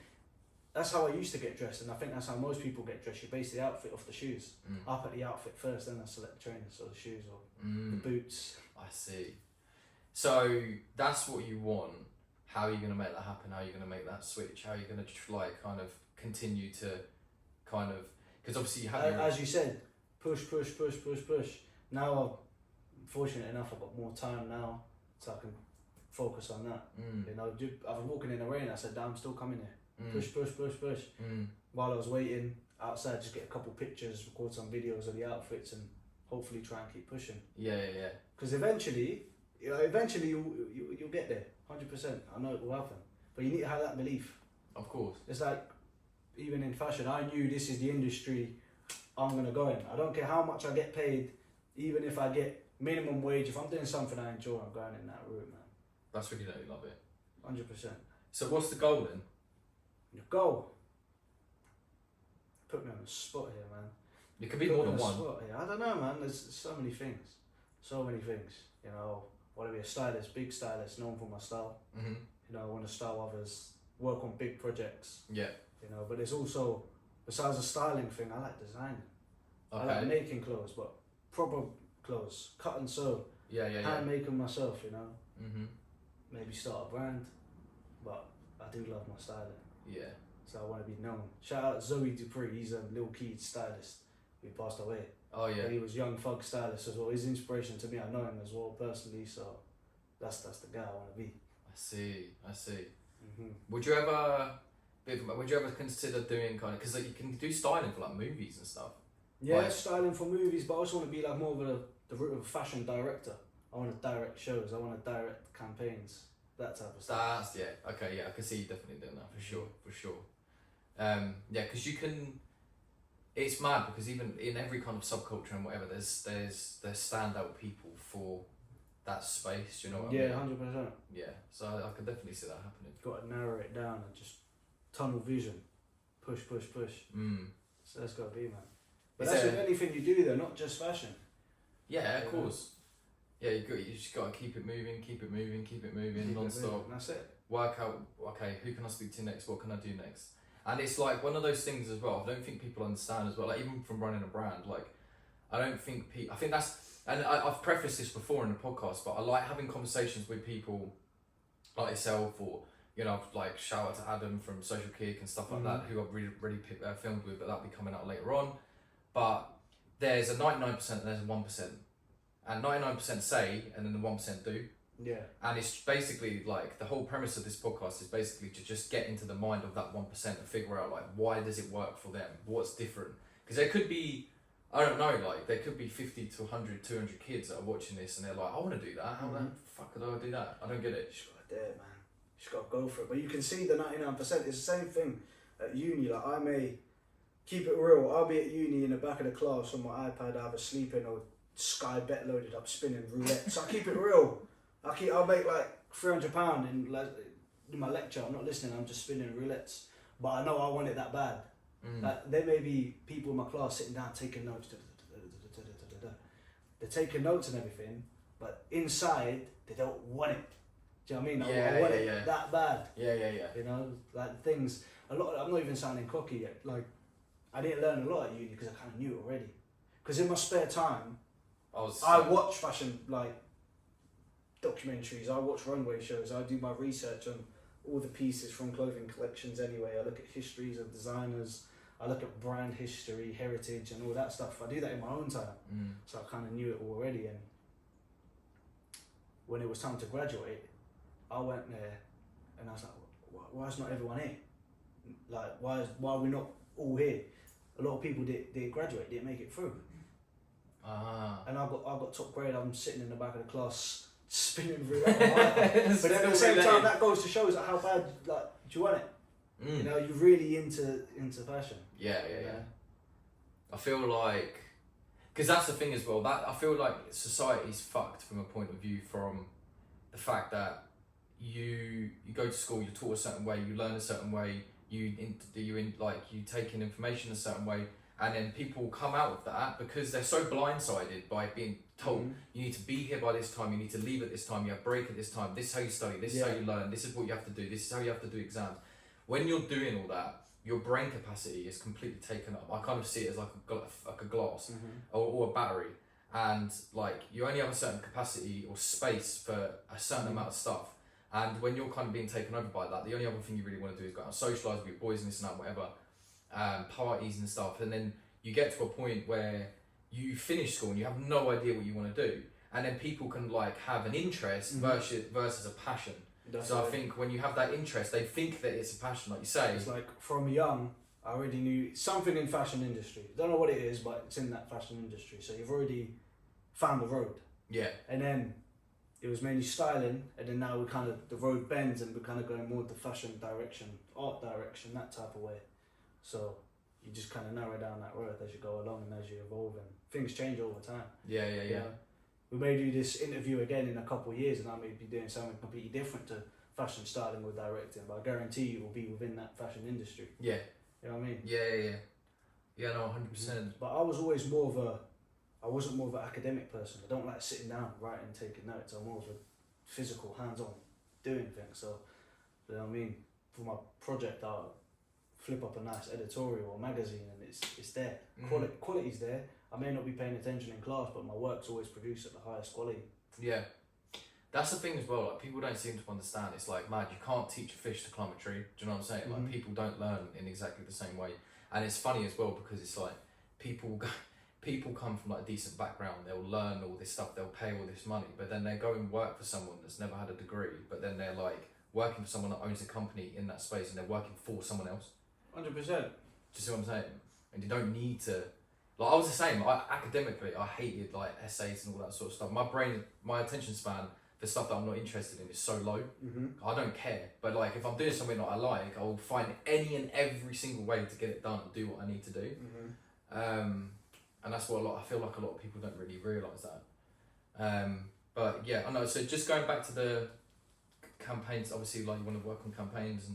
that's how I used to get dressed, and I think that's how most people get dressed. You base the outfit off the shoes. Up at the outfit first, then I select the trainers or the shoes or the boots. I see. So that's what you want. How are you going to make that happen? How are you going to make that switch? How are you going to like kind of continue to kind of, because obviously you have as you said, push. Now I'm fortunate enough, I've got more time now, so I can focus on that. You know, I was walking in the rain. I said, "Damn, I'm still coming here." Push. While I was waiting outside, just get a couple pictures, record some videos of the outfits, and hopefully try and keep pushing. Yeah. Because eventually you'll get there, 100%. I know it will happen, but you need to have that belief. Of course. It's like, even in fashion, I knew this is the industry I'm gonna go in. I don't care how much I get paid, even if I get minimum wage. If I'm doing something I enjoy, I'm going in that route, man. That's when you know you love it. 100%. So what's the goal then? The goal. Put me on the spot here, man. It could be more than one. I don't know, man. There's so many things. You know, I want to be a stylist, big stylist, known for my style. You know, I want to style others, work on big projects. Yeah. You know, but there's also, besides the styling thing, I like designing. Okay. I like making clothes, but proper clothes, cut and sew. Yeah. Hand make them myself, you know. Maybe start a brand, but I do love my styling. Yeah. So I want to be known. Shout out Zoe Dupree, he's a Lil Keed stylist. He passed away. Oh yeah. But he was young thug stylist as well. He's inspiration to me. I know him as well personally, so that's the guy I want to be. I see. Would you ever consider doing kind of, because like you can do styling for like movies and stuff? Yeah, like, styling for movies, but I also want to be like more of the route of a fashion director. I want to direct shows. I want to direct campaigns. That type of stuff. Okay, I can see you definitely doing that for sure. Yeah, because you can. It's mad because even in every kind of subculture and whatever, there's standout people for that space. Do you know what I mean? Yeah, 100%. Yeah, so I can definitely see that happening. Got to narrow it down and just tunnel vision, push. So that's got to be, man. But that's with anything you do though, not just fashion. Yeah, of course. Yeah, you just got to keep it moving, non-stop. That's it. Work out, okay, who can I speak to next? What can I do next? And it's like one of those things as well. I don't think people understand as well. Like even from running a brand, like I think that's, and I've prefaced this before in the podcast, but I like having conversations with people like yourself, or you know, like shout out to Adam from Social Kick and stuff like that, who I've really filmed with, but that'll be coming out later on. But there's a 99% and there's a 1%, and 99% say, and then the 1% do. Yeah. And it's basically like the whole premise of this podcast is basically to just get into the mind of that 1% and figure out like why does it work for them? What's different? Because there could be, I don't know, like there could be 50 to 100, 200 kids that are watching this and they're like, I want to do that. How the fuck could I do that? I don't get it. You just got to do it, man. You just got to go for it. But you can see the 99%. It's the same thing at uni. Like I may keep it real. I'll be at uni in the back of the class on my iPad, either sleeping or Sky bet loaded up spinning roulette. So I keep it real. I'll make like £300 in my lecture. I'm not listening. I'm just spinning roulettes. But I know I want it that bad. Like there may be people in my class sitting down taking notes. They're taking notes and everything, but inside they don't want it. Do you know what I mean? I want it that bad. Yeah. You know, like things. I'm not even sounding cocky yet. Like I didn't learn a lot at uni because I kind of knew it already. Because in my spare time, I watch fashion like documentaries. I watch runway shows. I do my research on all the pieces from clothing collections. Anyway, I look at histories of designers. I look at brand history, heritage, and all that stuff. I do that in my own time, so I kind of knew it already. And when it was time to graduate, I went there, and I was like, "Why is not everyone here? Like, why are we not all here?" A lot of people didn't graduate, didn't make it through. And I got top grade. I'm sitting in the back of the class, spinning through that. But at the same time, that goes to show is like how bad do you want it? You know, you're really into fashion. Yeah. I feel like, because that's the thing as well. That I feel like society's fucked from a point of view, from the fact that you go to school, you're taught a certain way, you learn a certain way, you take in information a certain way, and then people come out of that because they're so blindsided by being told you need to be here by this time, you need to leave at this time, you have break at this time, this is how you study, this is how you learn, this is what you have to do, this is how you have to do exams. When you're doing all that, your brain capacity is completely taken up. I kind of see it as like a glass or a battery, and like you only have a certain capacity or space for a certain amount of stuff. And when you're kind of being taken over by that, the only other thing you really want to do is go out and socialise with your boys and this and that, whatever, parties and stuff. And then you get to a point where you finish school and you have no idea what you want to do. And then people can like have an interest versus a passion. I think when you have that interest, they think that it's a passion, like you say. It's like from young, I already knew something in fashion industry. Don't know what it is, but it's in that fashion industry. So you've already found the road. Yeah. And then it was mainly styling, and then now the road bends and we're kind of going more the fashion direction, art direction, that type of way. So you just kind of narrow down that road as you go along and as you evolve, and things change all the time. Yeah. You know? We may do this interview again in a couple of years and I may be doing something completely different to fashion styling or directing, but I guarantee you it will be within that fashion industry. Yeah. You know what I mean? Yeah, no, 100%. But I was always I wasn't more of an academic person. I don't like sitting down, writing, taking notes. I'm more of a physical, hands-on, doing things. So, you know what I mean? For my project, I'll flip up a nice editorial or magazine and it's there. Quality's there. I may not be paying attention in class, but my work's always produced at the highest quality. Yeah. That's the thing as well, like people don't seem to understand. It's like, man, you can't teach a fish to climb a tree. Do you know what I'm saying? Like people don't learn in exactly the same way. And it's funny as well because it's like people come from like a decent background, they'll learn all this stuff, they'll pay all this money, but then they go and work for someone that's never had a degree, but then they're like working for someone that owns a company in that space and they're working for someone else. 100%. Do you see what I'm saying? And you don't need to, like I was the same, academically I hated like essays and all that sort of stuff. My attention span for stuff that I'm not interested in is so low. I don't care, but like if I'm doing something that I like, I will find any and every single way to get it done and do what I need to do. And that's what I feel like a lot of people don't really realise that. But yeah, I know. So just going back to the campaigns, obviously, like you want to work on campaigns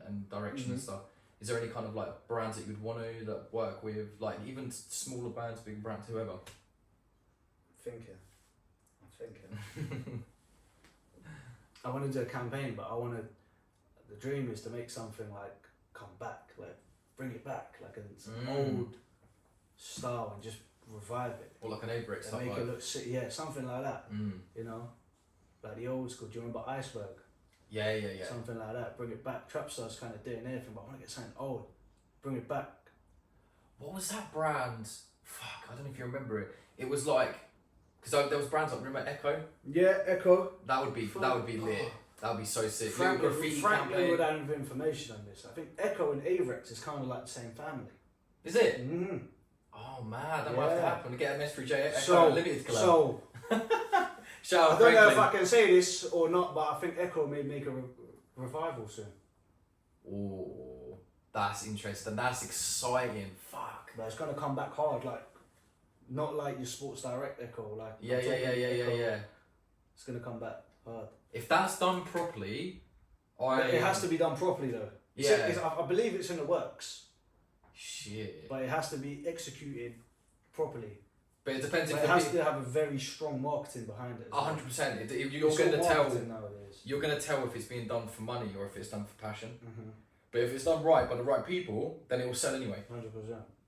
and direction and stuff. Is there any kind of like brands that you'd want to that work with, like even smaller brands, big brands, whoever? I'm thinking. I want to do a campaign, but the dream is to make something like come back, like bring it back, like an old style and just revive it. Or like an A-brick stuff. Make it look something like that. You know, like the old school. Do you remember Iceberg? Yeah. Something like that. Bring it back. Trapstar's kind of doing everything, but I want to get something old. Bring it back. What was that brand? Fuck, I don't know if you remember it. It was like, because there was brands like, remember Echo? Yeah, Echo. That would be lit. That would be so sick. Frank would have information on this. I think Echo and Averex is kind of like the same family. Is it? Oh man, that might have to happen to get a MS3J Echo Limited collab. So shout out I don't know if I can say this or not, but I think Echo may make a revival soon. Oh, that's interesting. That's exciting. Fuck. But it's gonna come back hard, like not like your Sports Direct Echo, like yeah. It's gonna come back hard. If that's done properly, it has to be done properly though. I believe it's in the works. Shit. But it has to be executed properly. But it depends. It has to have a very strong marketing behind it. 100%. You're going to tell if it's being done for money or if it's done for passion. But if it's done right by the right people, then it will sell anyway. 100%.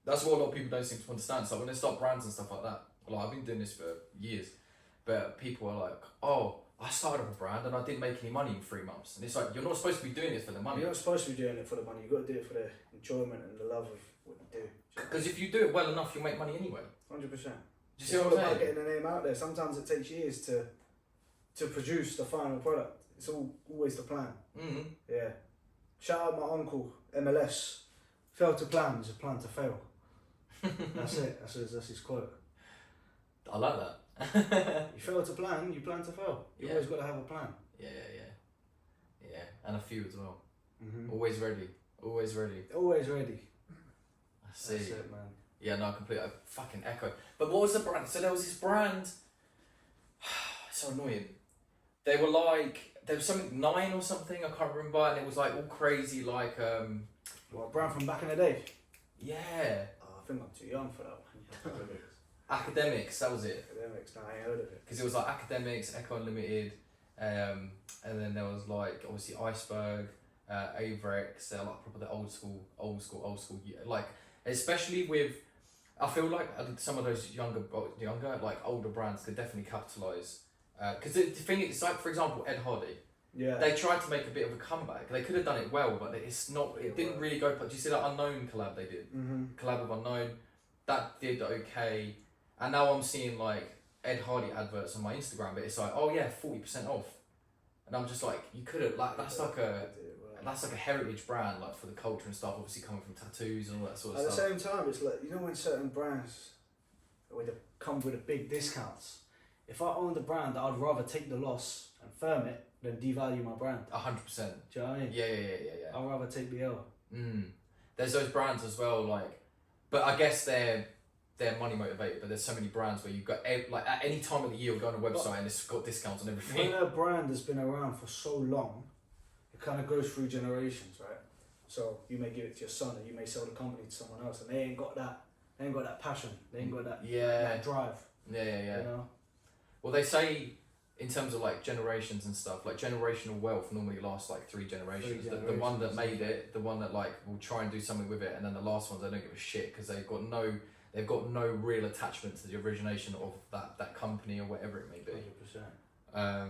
That's what a lot of people don't seem to understand. So when they start brands and stuff like that, like I've been doing this for years, but people are like, oh, I started up a brand and I didn't make any money in 3 months. And it's like, you're not supposed to be doing it for the money. You're not supposed to be doing it for the money. You've got to do it for the enjoyment and the love of what you do. Because if you do it well enough, you'll make money anyway. 100%. Do you It's see all what I'm about saying? getting the name out there. Sometimes it takes years to produce the final product. It's always the plan. Mm-hmm. Yeah. Shout out my uncle, MLS. Fail to plan is a plan to fail. That's it. That's his quote. I like that. You fail to plan, you plan to fail. You always got to have a plan. Yeah. And a few as well. Mm-hmm. Always ready. Always ready. Always ready. I see. That's it, man. Yeah, no, completely. I fucking echo. But what was the brand? So there was this brand. So annoying. They were like, there was something 9 or something, I can't remember, and it was like all crazy, like What, brand from back in the day? yeah, Oh, I think I'm too young for that one. Academics, that was it. Academics, no, I ain't heard of it. Because it was like Academics, Echo Unlimited, and then there was like obviously Iceberg, Avrex. They're like probably the old school. Yeah, like especially with, I feel like some of those younger like older brands could definitely capitalize. Because the thing is, like for example, Ed Hardy. Yeah. They tried to make a bit of a comeback. They could have done it well, but it's not. It didn't really go. But do you see that Unknown collab they did? Mm-hmm. Collab with Unknown, that did okay. And now I'm seeing like Ed Hardy adverts on my Instagram, but it's like, oh yeah, 40% off, and I'm just like, you could have like that's like a heritage brand like for the culture and stuff. Obviously coming from tattoos and all that sort of stuff. At the same time, it's like, you know when certain brands come with a big discounts. If I owned the brand, I'd rather take the loss and firm it than devalue my brand. 100%. Do you know what I mean? Yeah. I'd rather take the L. There's those brands as well, like, but I guess they're money motivated. But there's so many brands where you've got like at any time of the year, we go on a website and it's got discounts on everything. When a brand has been around for so long, it kind of goes through generations, right? So you may give it to your son, or you may sell the company to someone else, and they ain't got that passion. They ain't got that drive. Yeah. You know. Well, they say in terms of like generations and stuff, like generational wealth normally lasts like 3 generations. The one that made it, the one that like will try and do something with it, and then the last ones they don't give a shit because they've got no real attachment to the origination of that company or whatever it may be. 100%.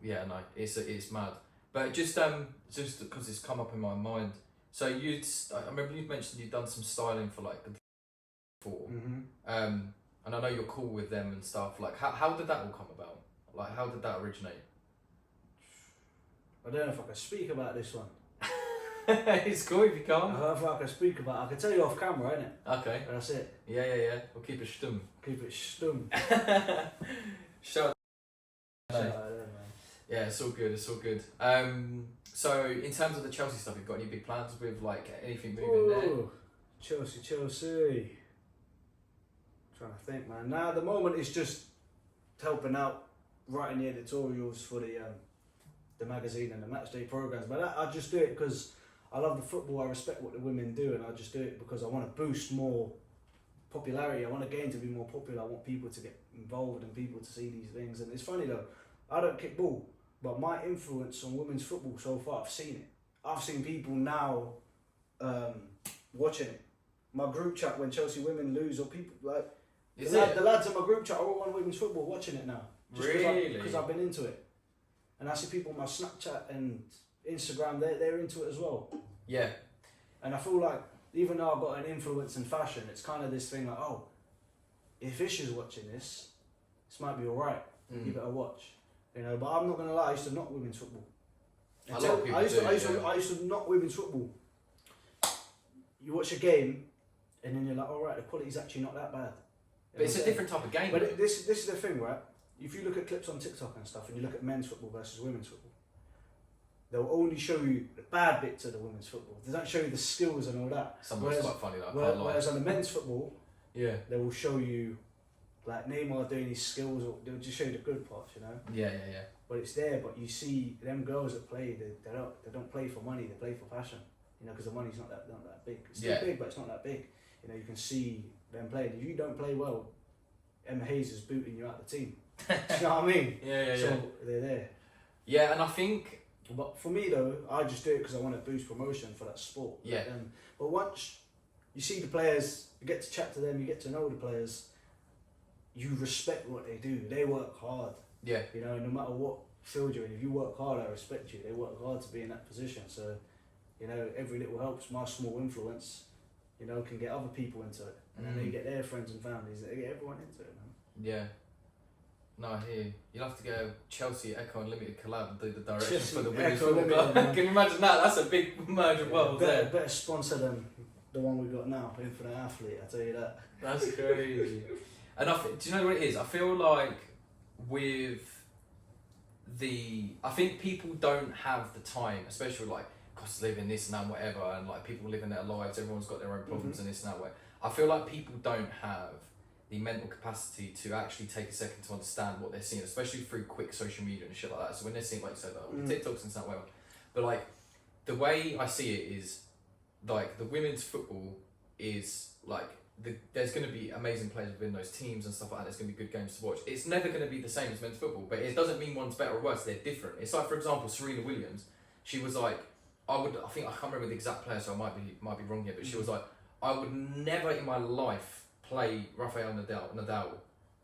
Yeah, no, it's mad. But just because it's come up in my mind. So I remember you mentioned you'd done some styling for like before. Mm-hmm. And I know you're cool with them and stuff. Like, how did that all come about? Like, how did that originate? I don't know if I can speak about this one. It's cool if you I can't. don't know if I can speak about it. I can tell you off camera, innit? Okay. That's it. Yeah. We'll keep it stum. Keep it stum. Shout So, out. I don't know. Yeah, it's all good. So in terms of the Chelsea stuff, you've got any big plans with like anything moving there? Ooh, Chelsea. Trying to think, man. Now at the moment it's just helping out, writing the editorials for the magazine and the matchday programs. But I just do it because I love the football. I respect what the women do, and I just do it because I want to boost more popularity. I want the game to be more popular. I want people to get involved and people to see these things. And it's funny though, I don't kick ball, but my influence on women's football so far, I've seen it. I've seen people now watching it. My group chat when Chelsea women lose, or people like. The lads in my group chat are all on women's football watching it now. Really? Because I've been into it. And I see people on my Snapchat and Instagram, they're into it as well. Yeah. And I feel like, even though I've got an influence in fashion, it's kind of this thing like, oh, if Ish is watching this might be alright. You better watch. You know, but I'm not going to lie, I used to knock women's football. A lot of people I used to knock women's football. You watch a game, and then you're like, alright, the quality's actually not that bad. But it's a different type of game. But this is the thing, right? If you look at clips on TikTok and stuff, and you look at men's football versus women's football, they'll only show you the bad bits of the women's football. They don't show you the skills and all that. Sometimes quite funny, though. I can't lie. Whereas on the men's football, yeah, they will show you like Neymar doing his skills, or they'll just show you the good parts, you know. Yeah. But it's there. But you see them girls that play, they don't play for money. They play for passion, you know, because the money's not that big. It's still big, but it's not that big. You know, you can see them playing. If you don't play well, Emma Hayes is booting you out the team. Do you know what I mean? Yeah. So they're there. Yeah, and I think. But for me though, I just do it because I want to boost promotion for that sport. Yeah. But once you see the players, you get to chat to them, you get to know the players, you respect what they do. They work hard. Yeah. You know, no matter what field you're in, if you work hard, I respect you. They work hard to be in that position. So, you know, every little helps. My small influence, you know, can get other people into it. And then they get their friends and families, they get everyone into it, man. Yeah. No, I hear you. You'll have to get a Chelsea Echo Unlimited collab and do the direction for the women's Echo football. Unlimited, Can you imagine that? That's a big merge of worlds there. Better sponsor than the one we got now, Infinite Athlete, I tell you that. That's crazy. And do you know what it is? I feel like with I think people don't have the time, especially like cost of living, this and that, whatever, and like people living their lives, everyone's got their own problems and this and that way. I feel like people don't have the mental capacity to actually take a second to understand what they're seeing, especially through quick social media and shit like that. So when they're seeing, like you said, TikToks and stuff, whatever. But like, the way I see it is, like, the women's football is like, there's going to be amazing players within those teams and stuff like that. There's going to be good games to watch. It's never going to be the same as men's football, but it doesn't mean one's better or worse. They're different. It's like, for example, Serena Williams. She was like, I can't remember the exact player, so I might be wrong here, but she was like, I would never in my life play Rafael Nadal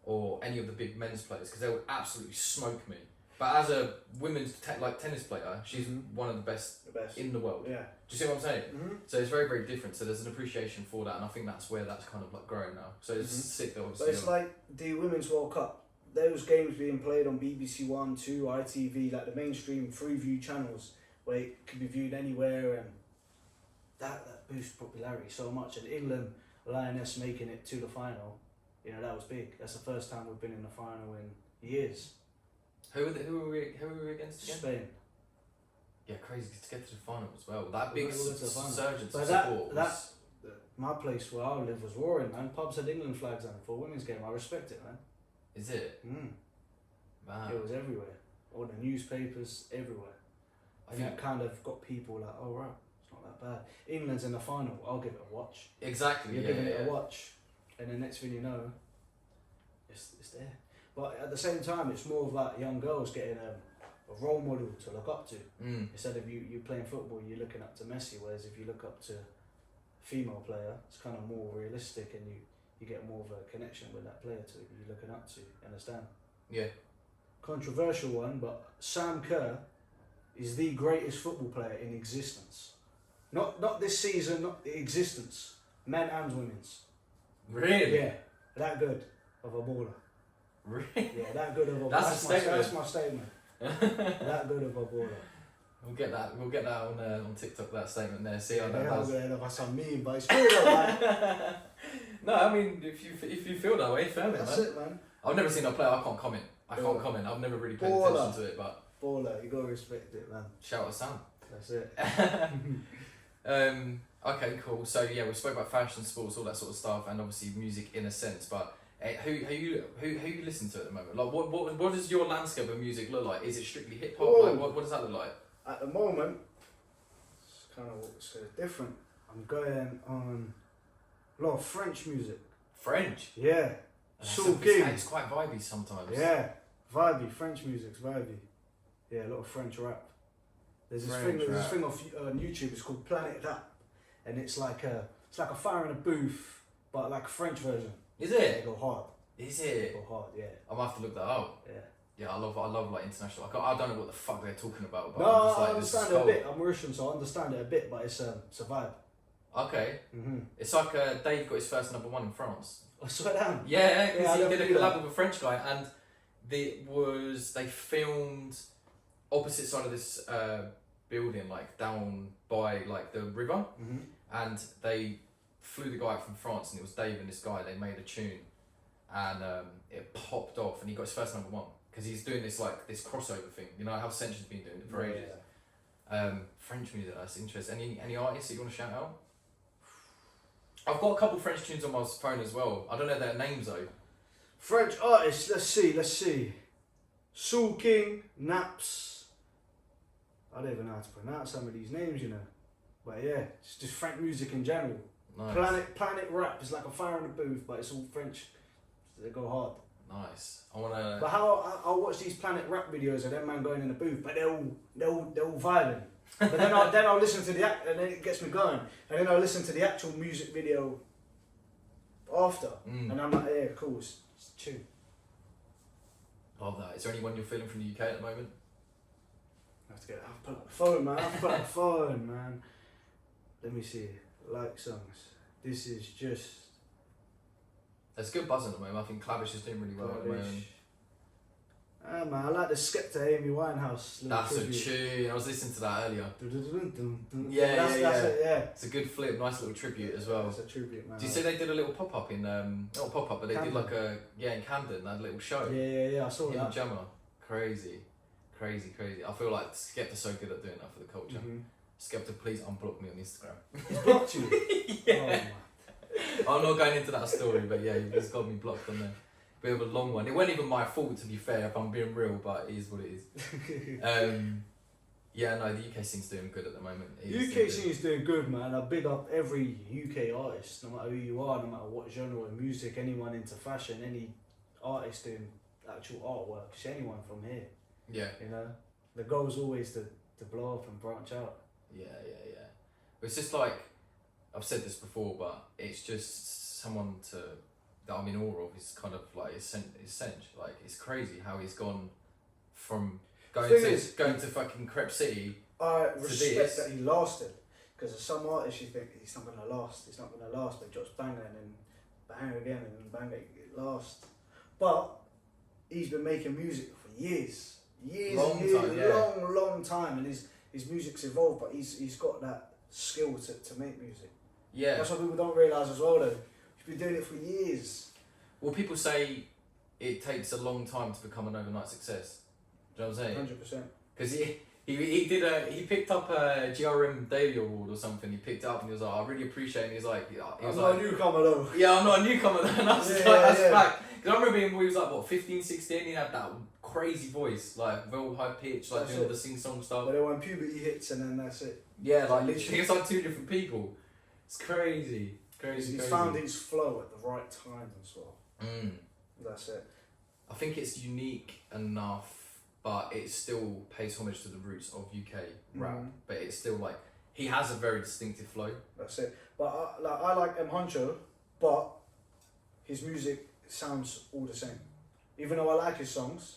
or any of the big men's players because they would absolutely smoke me. But as a women's tennis player, she's one of the best in the world. Yeah. Do you see what I'm saying? So it's very, very different. So there's an appreciation for that, and I think that's where that's kind of like growing now. So it's sick, obviously. But it's like the Women's World Cup. Those games being played on BBC One, 2, ITV, like the mainstream Freeview channels, where it can be viewed anywhere, and that boosts popularity so much. And England, Lioness making it to the final, you know, that was big. That's the first time we've been in the final in years. Who were we against again? Spain. Yeah, crazy to get to the final as well. That big We'll get to the final. surge But of support. my place where I live was roaring, man. Pubs had England flags on for a women's game. I respect it, man. Is it? Wow. It was everywhere. All the newspapers, everywhere. And that kind of got people like, oh right, it's not that bad. England's in the final, I'll give it a watch. Exactly. You're giving it a watch, and the next thing you know, it's there. But at the same time, it's more of like young girls getting a role model to look up to. Instead of you playing football, you're looking up to Messi, whereas if you look up to a female player, it's kind of more realistic, and you get more of a connection with that player to you're looking up to, you understand? Yeah. Controversial one, but Sam Kerr is the greatest football player in existence. Not this season, not the existence. Men and women's. Really? Yeah. That good of a baller. Really? Yeah, that good of a baller. That's my statement. That good of a baller. We'll get that on TikTok, that statement there. See how that Yeah, does. that's a meme, but it's true though, man. No, I mean, if you feel that way, fair enough. That's it, man. I've never seen a player. I can't comment. I've never really paid attention to it, but Baller, you gotta respect it, man. shout out Sam. That's it. Okay, cool. So yeah, we spoke about fashion, sports, all that sort of stuff, and obviously music in a sense. But who you listen to at the moment? Like, what does your landscape of music look like? Is it strictly hip hop? Like, what does that look like? At the moment, it's kind of different. I'm going on a lot of French music. French. Yeah. Soul King. It's quite vibey sometimes. Yeah, vibey. French music's vibey. Yeah, a lot of French rap. There's this thing on YouTube. It's called Planet Rap, and it's like a fire in a booth, but like a French version. Is it? They go hard. Is it? They go hard. Yeah. I'm gonna have to look that up. Yeah. Yeah, I love like international. I don't know what the fuck they're talking about. But No, I'm just like, I understand it a bit. I'm Mauritian, so I understand it a bit, but it's a vibe. Okay. It's like Dave got his first #1 in France. I swear down. Yeah, because Yeah, he did a collab with a French guy, and they filmed opposite side of this building, like down by like the river, and they flew the guy out from France, and it was Dave and this guy. They made a tune, and it popped off, and he got his first #1 because he's doing this crossover thing. You know how Central's been doing it for ages. French music, that's interesting. Any artists that you want to shout out? I've got a couple French tunes on my phone as well. I don't know their names though. French artists, let's see. Soul King, Naps. I don't even know how to pronounce some of these names, you know. But yeah, it's just French music in general. Nice. Planet Rap is like a fire in the booth, but it's all French. They go hard. Nice. I wanna. But how I watch these Planet Rap videos of them man going in the booth, but they're all vibing. But then I'll listen to the act, and then it gets me going. And then I'll listen to the actual music video after, and I'm like, yeah, cool, it's chill. Love that. Is there anyone you're feeling from the UK at the moment? I'll pull up the phone, man. I'll pull up the phone, man. Let me see. Like songs. This is just. There's good buzz at the moment. I think Clavish is doing really well at the moment. Man, I like the Skepta Amy Winehouse. That's a tune. I was listening to that earlier. Yeah, that's it, yeah. It's a good flip, nice little tribute as well. It's a tribute, man. Do you see they did a little pop up in not pop up, but they did like a in Camden. They had a little show. Yeah. I saw Him that. and Gemma, crazy. I feel like Skepta's so good at doing that for the culture. Skepta, please unblock me on Instagram. He's blocked you. Yeah. I'm not going into that story, but yeah, he's got me blocked on there. Bit of a long one. It wasn't even my fault, to be fair, if I'm being real, but it is what it is. Yeah, no, the UK scene's doing good at the moment. UK scene's doing good, man. I big up every UK artist, no matter who you are, no matter what genre of music, anyone into fashion, any artist doing actual artwork, just anyone from here. Yeah. You know, the goal is always to blow up and branch out. Yeah. It's just like, I've said this before, but it's just someone that I'm in awe of. Is kind of like essential. Like, it's crazy how he's gone from going to fucking Crep City. I respect that he lasted, because some artists you think he's not gonna last, but he drops banger and then banger again and then banger, it lasts. But he's been making music for years, long time, and his music's evolved, but he's got that skill to make music. Yeah. That's what people don't realise as well, though. He's been doing it for years. Well, people say it takes a long time to become an overnight success. Do you know what I'm saying? 100%. Because he picked up a GRM Daily Award or something. He picked it up and he was like, I really appreciate it. He was like, I'm not a newcomer though. Yeah, I'm not a newcomer though. And I was like, that's fact. Because I remember him when he was like, what, 15, 16, he had that crazy voice, like real high pitch, like doing all the sing-song stuff. But then when puberty hits and then that's it. Yeah, like literally, it's like two different people. It's crazy. He's found his flow at the right time as well. That's it. I think it's unique enough, but it still pays homage to the roots of UK rap. But it's still like, he has a very distinctive flow. That's it. But I like M Huncho, but his music sounds all the same. Even though I like his songs,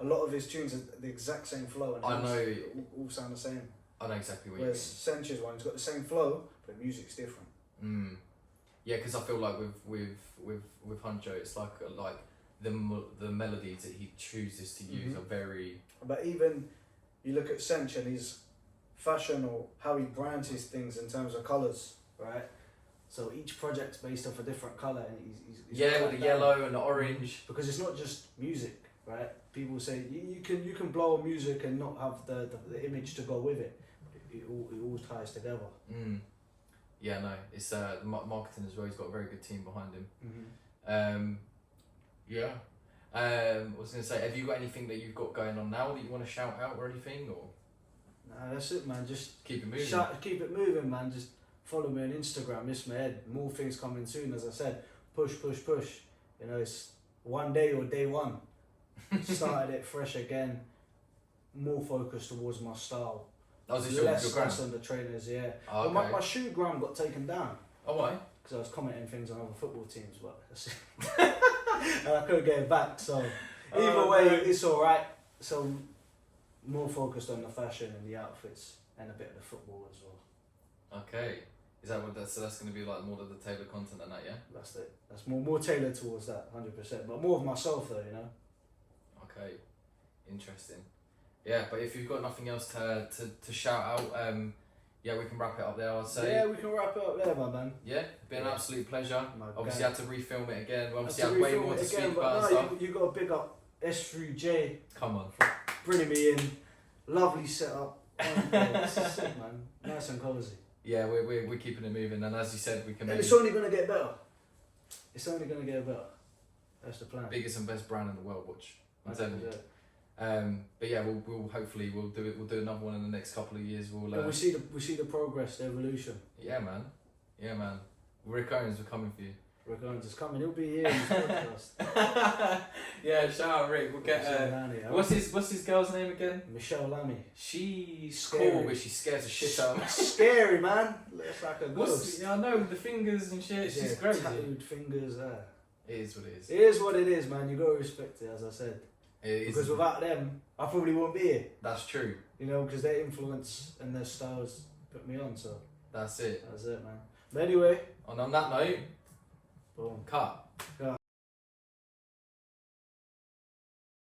a lot of his tunes are the exact same flow, and I know all sound the same. I know exactly what Whereas Sench's one's got the same flow, but the music's different. Yeah, because I feel like with Huncho, it's like the melodies that he chooses to use are very. But even you look at Sench and his fashion, or how he brands his things in terms of colours, right? So each project's based off a different colour, and he's with the yellow and the orange. Because it's not just music, right? People say you can blow music and not have the image to go with it. It all ties together. Yeah, no, it's marketing as well. He's got a very good team behind him. Yeah. I was gonna say, have you got anything that you've got going on now that you want to shout out or anything, or? Nah, that's it, man. Just keep it moving. Keep it moving, man. Just follow me on Instagram, Ismaa Ed. More things coming soon, as I said. Push. You know, it's one day or day one. Started it fresh again. More focused towards my style. That was less on the trainers, yeah. Oh, okay. But my shoe gram got taken down. Oh, why? Because I was commenting things on other football teams, but and I couldn't get it back. So either way, it's all right. So more focused on the fashion and the outfits and a bit of the football as well. Okay. Is that what that's going to be like, more of the tailored content than that, yeah? That's it. That's more tailored towards that, 100%. But more of myself though, you know. Okay. Interesting. Yeah, but if you've got nothing else to shout out, yeah, we can wrap it up there, I'd say. Yeah, we can wrap it up there, my man. Yeah, been an absolute pleasure. Obviously, had to refilm it again. We obviously had way more to speak about and stuff. You got to big up S3J. Come on. Bringing me in. Lovely setup. It's sick, man. Nice and cozy. Yeah, we're keeping it moving, and as you said, we can. And it's only going to get better. It's only going to get better. That's the plan. Biggest and best brand in the world, watch. I'm telling you. But yeah, we'll hopefully we'll do another one in the next couple of years. We'll we see the progress, the evolution. Yeah, man. Rick Owens, we're coming for you. Rick Owens is coming. He'll be here in this podcast. Yeah, shout out Rick. We'll get. What's his girl's name again? Michelle Lammy. She's Scary. cool, but she scares the shit out of me. Scary, man. Looks like a ghost. Yeah, I know, the fingers and shit. She's crazy. Tattooed fingers. It is what it is. It is what it is, man. You gotta respect it, as I said. It is. Because without them, I probably won't be here. That's true. You know, because their influence and their styles put me on. So that's it. That's it, man. But anyway, and on that note, boom. cut. Yeah.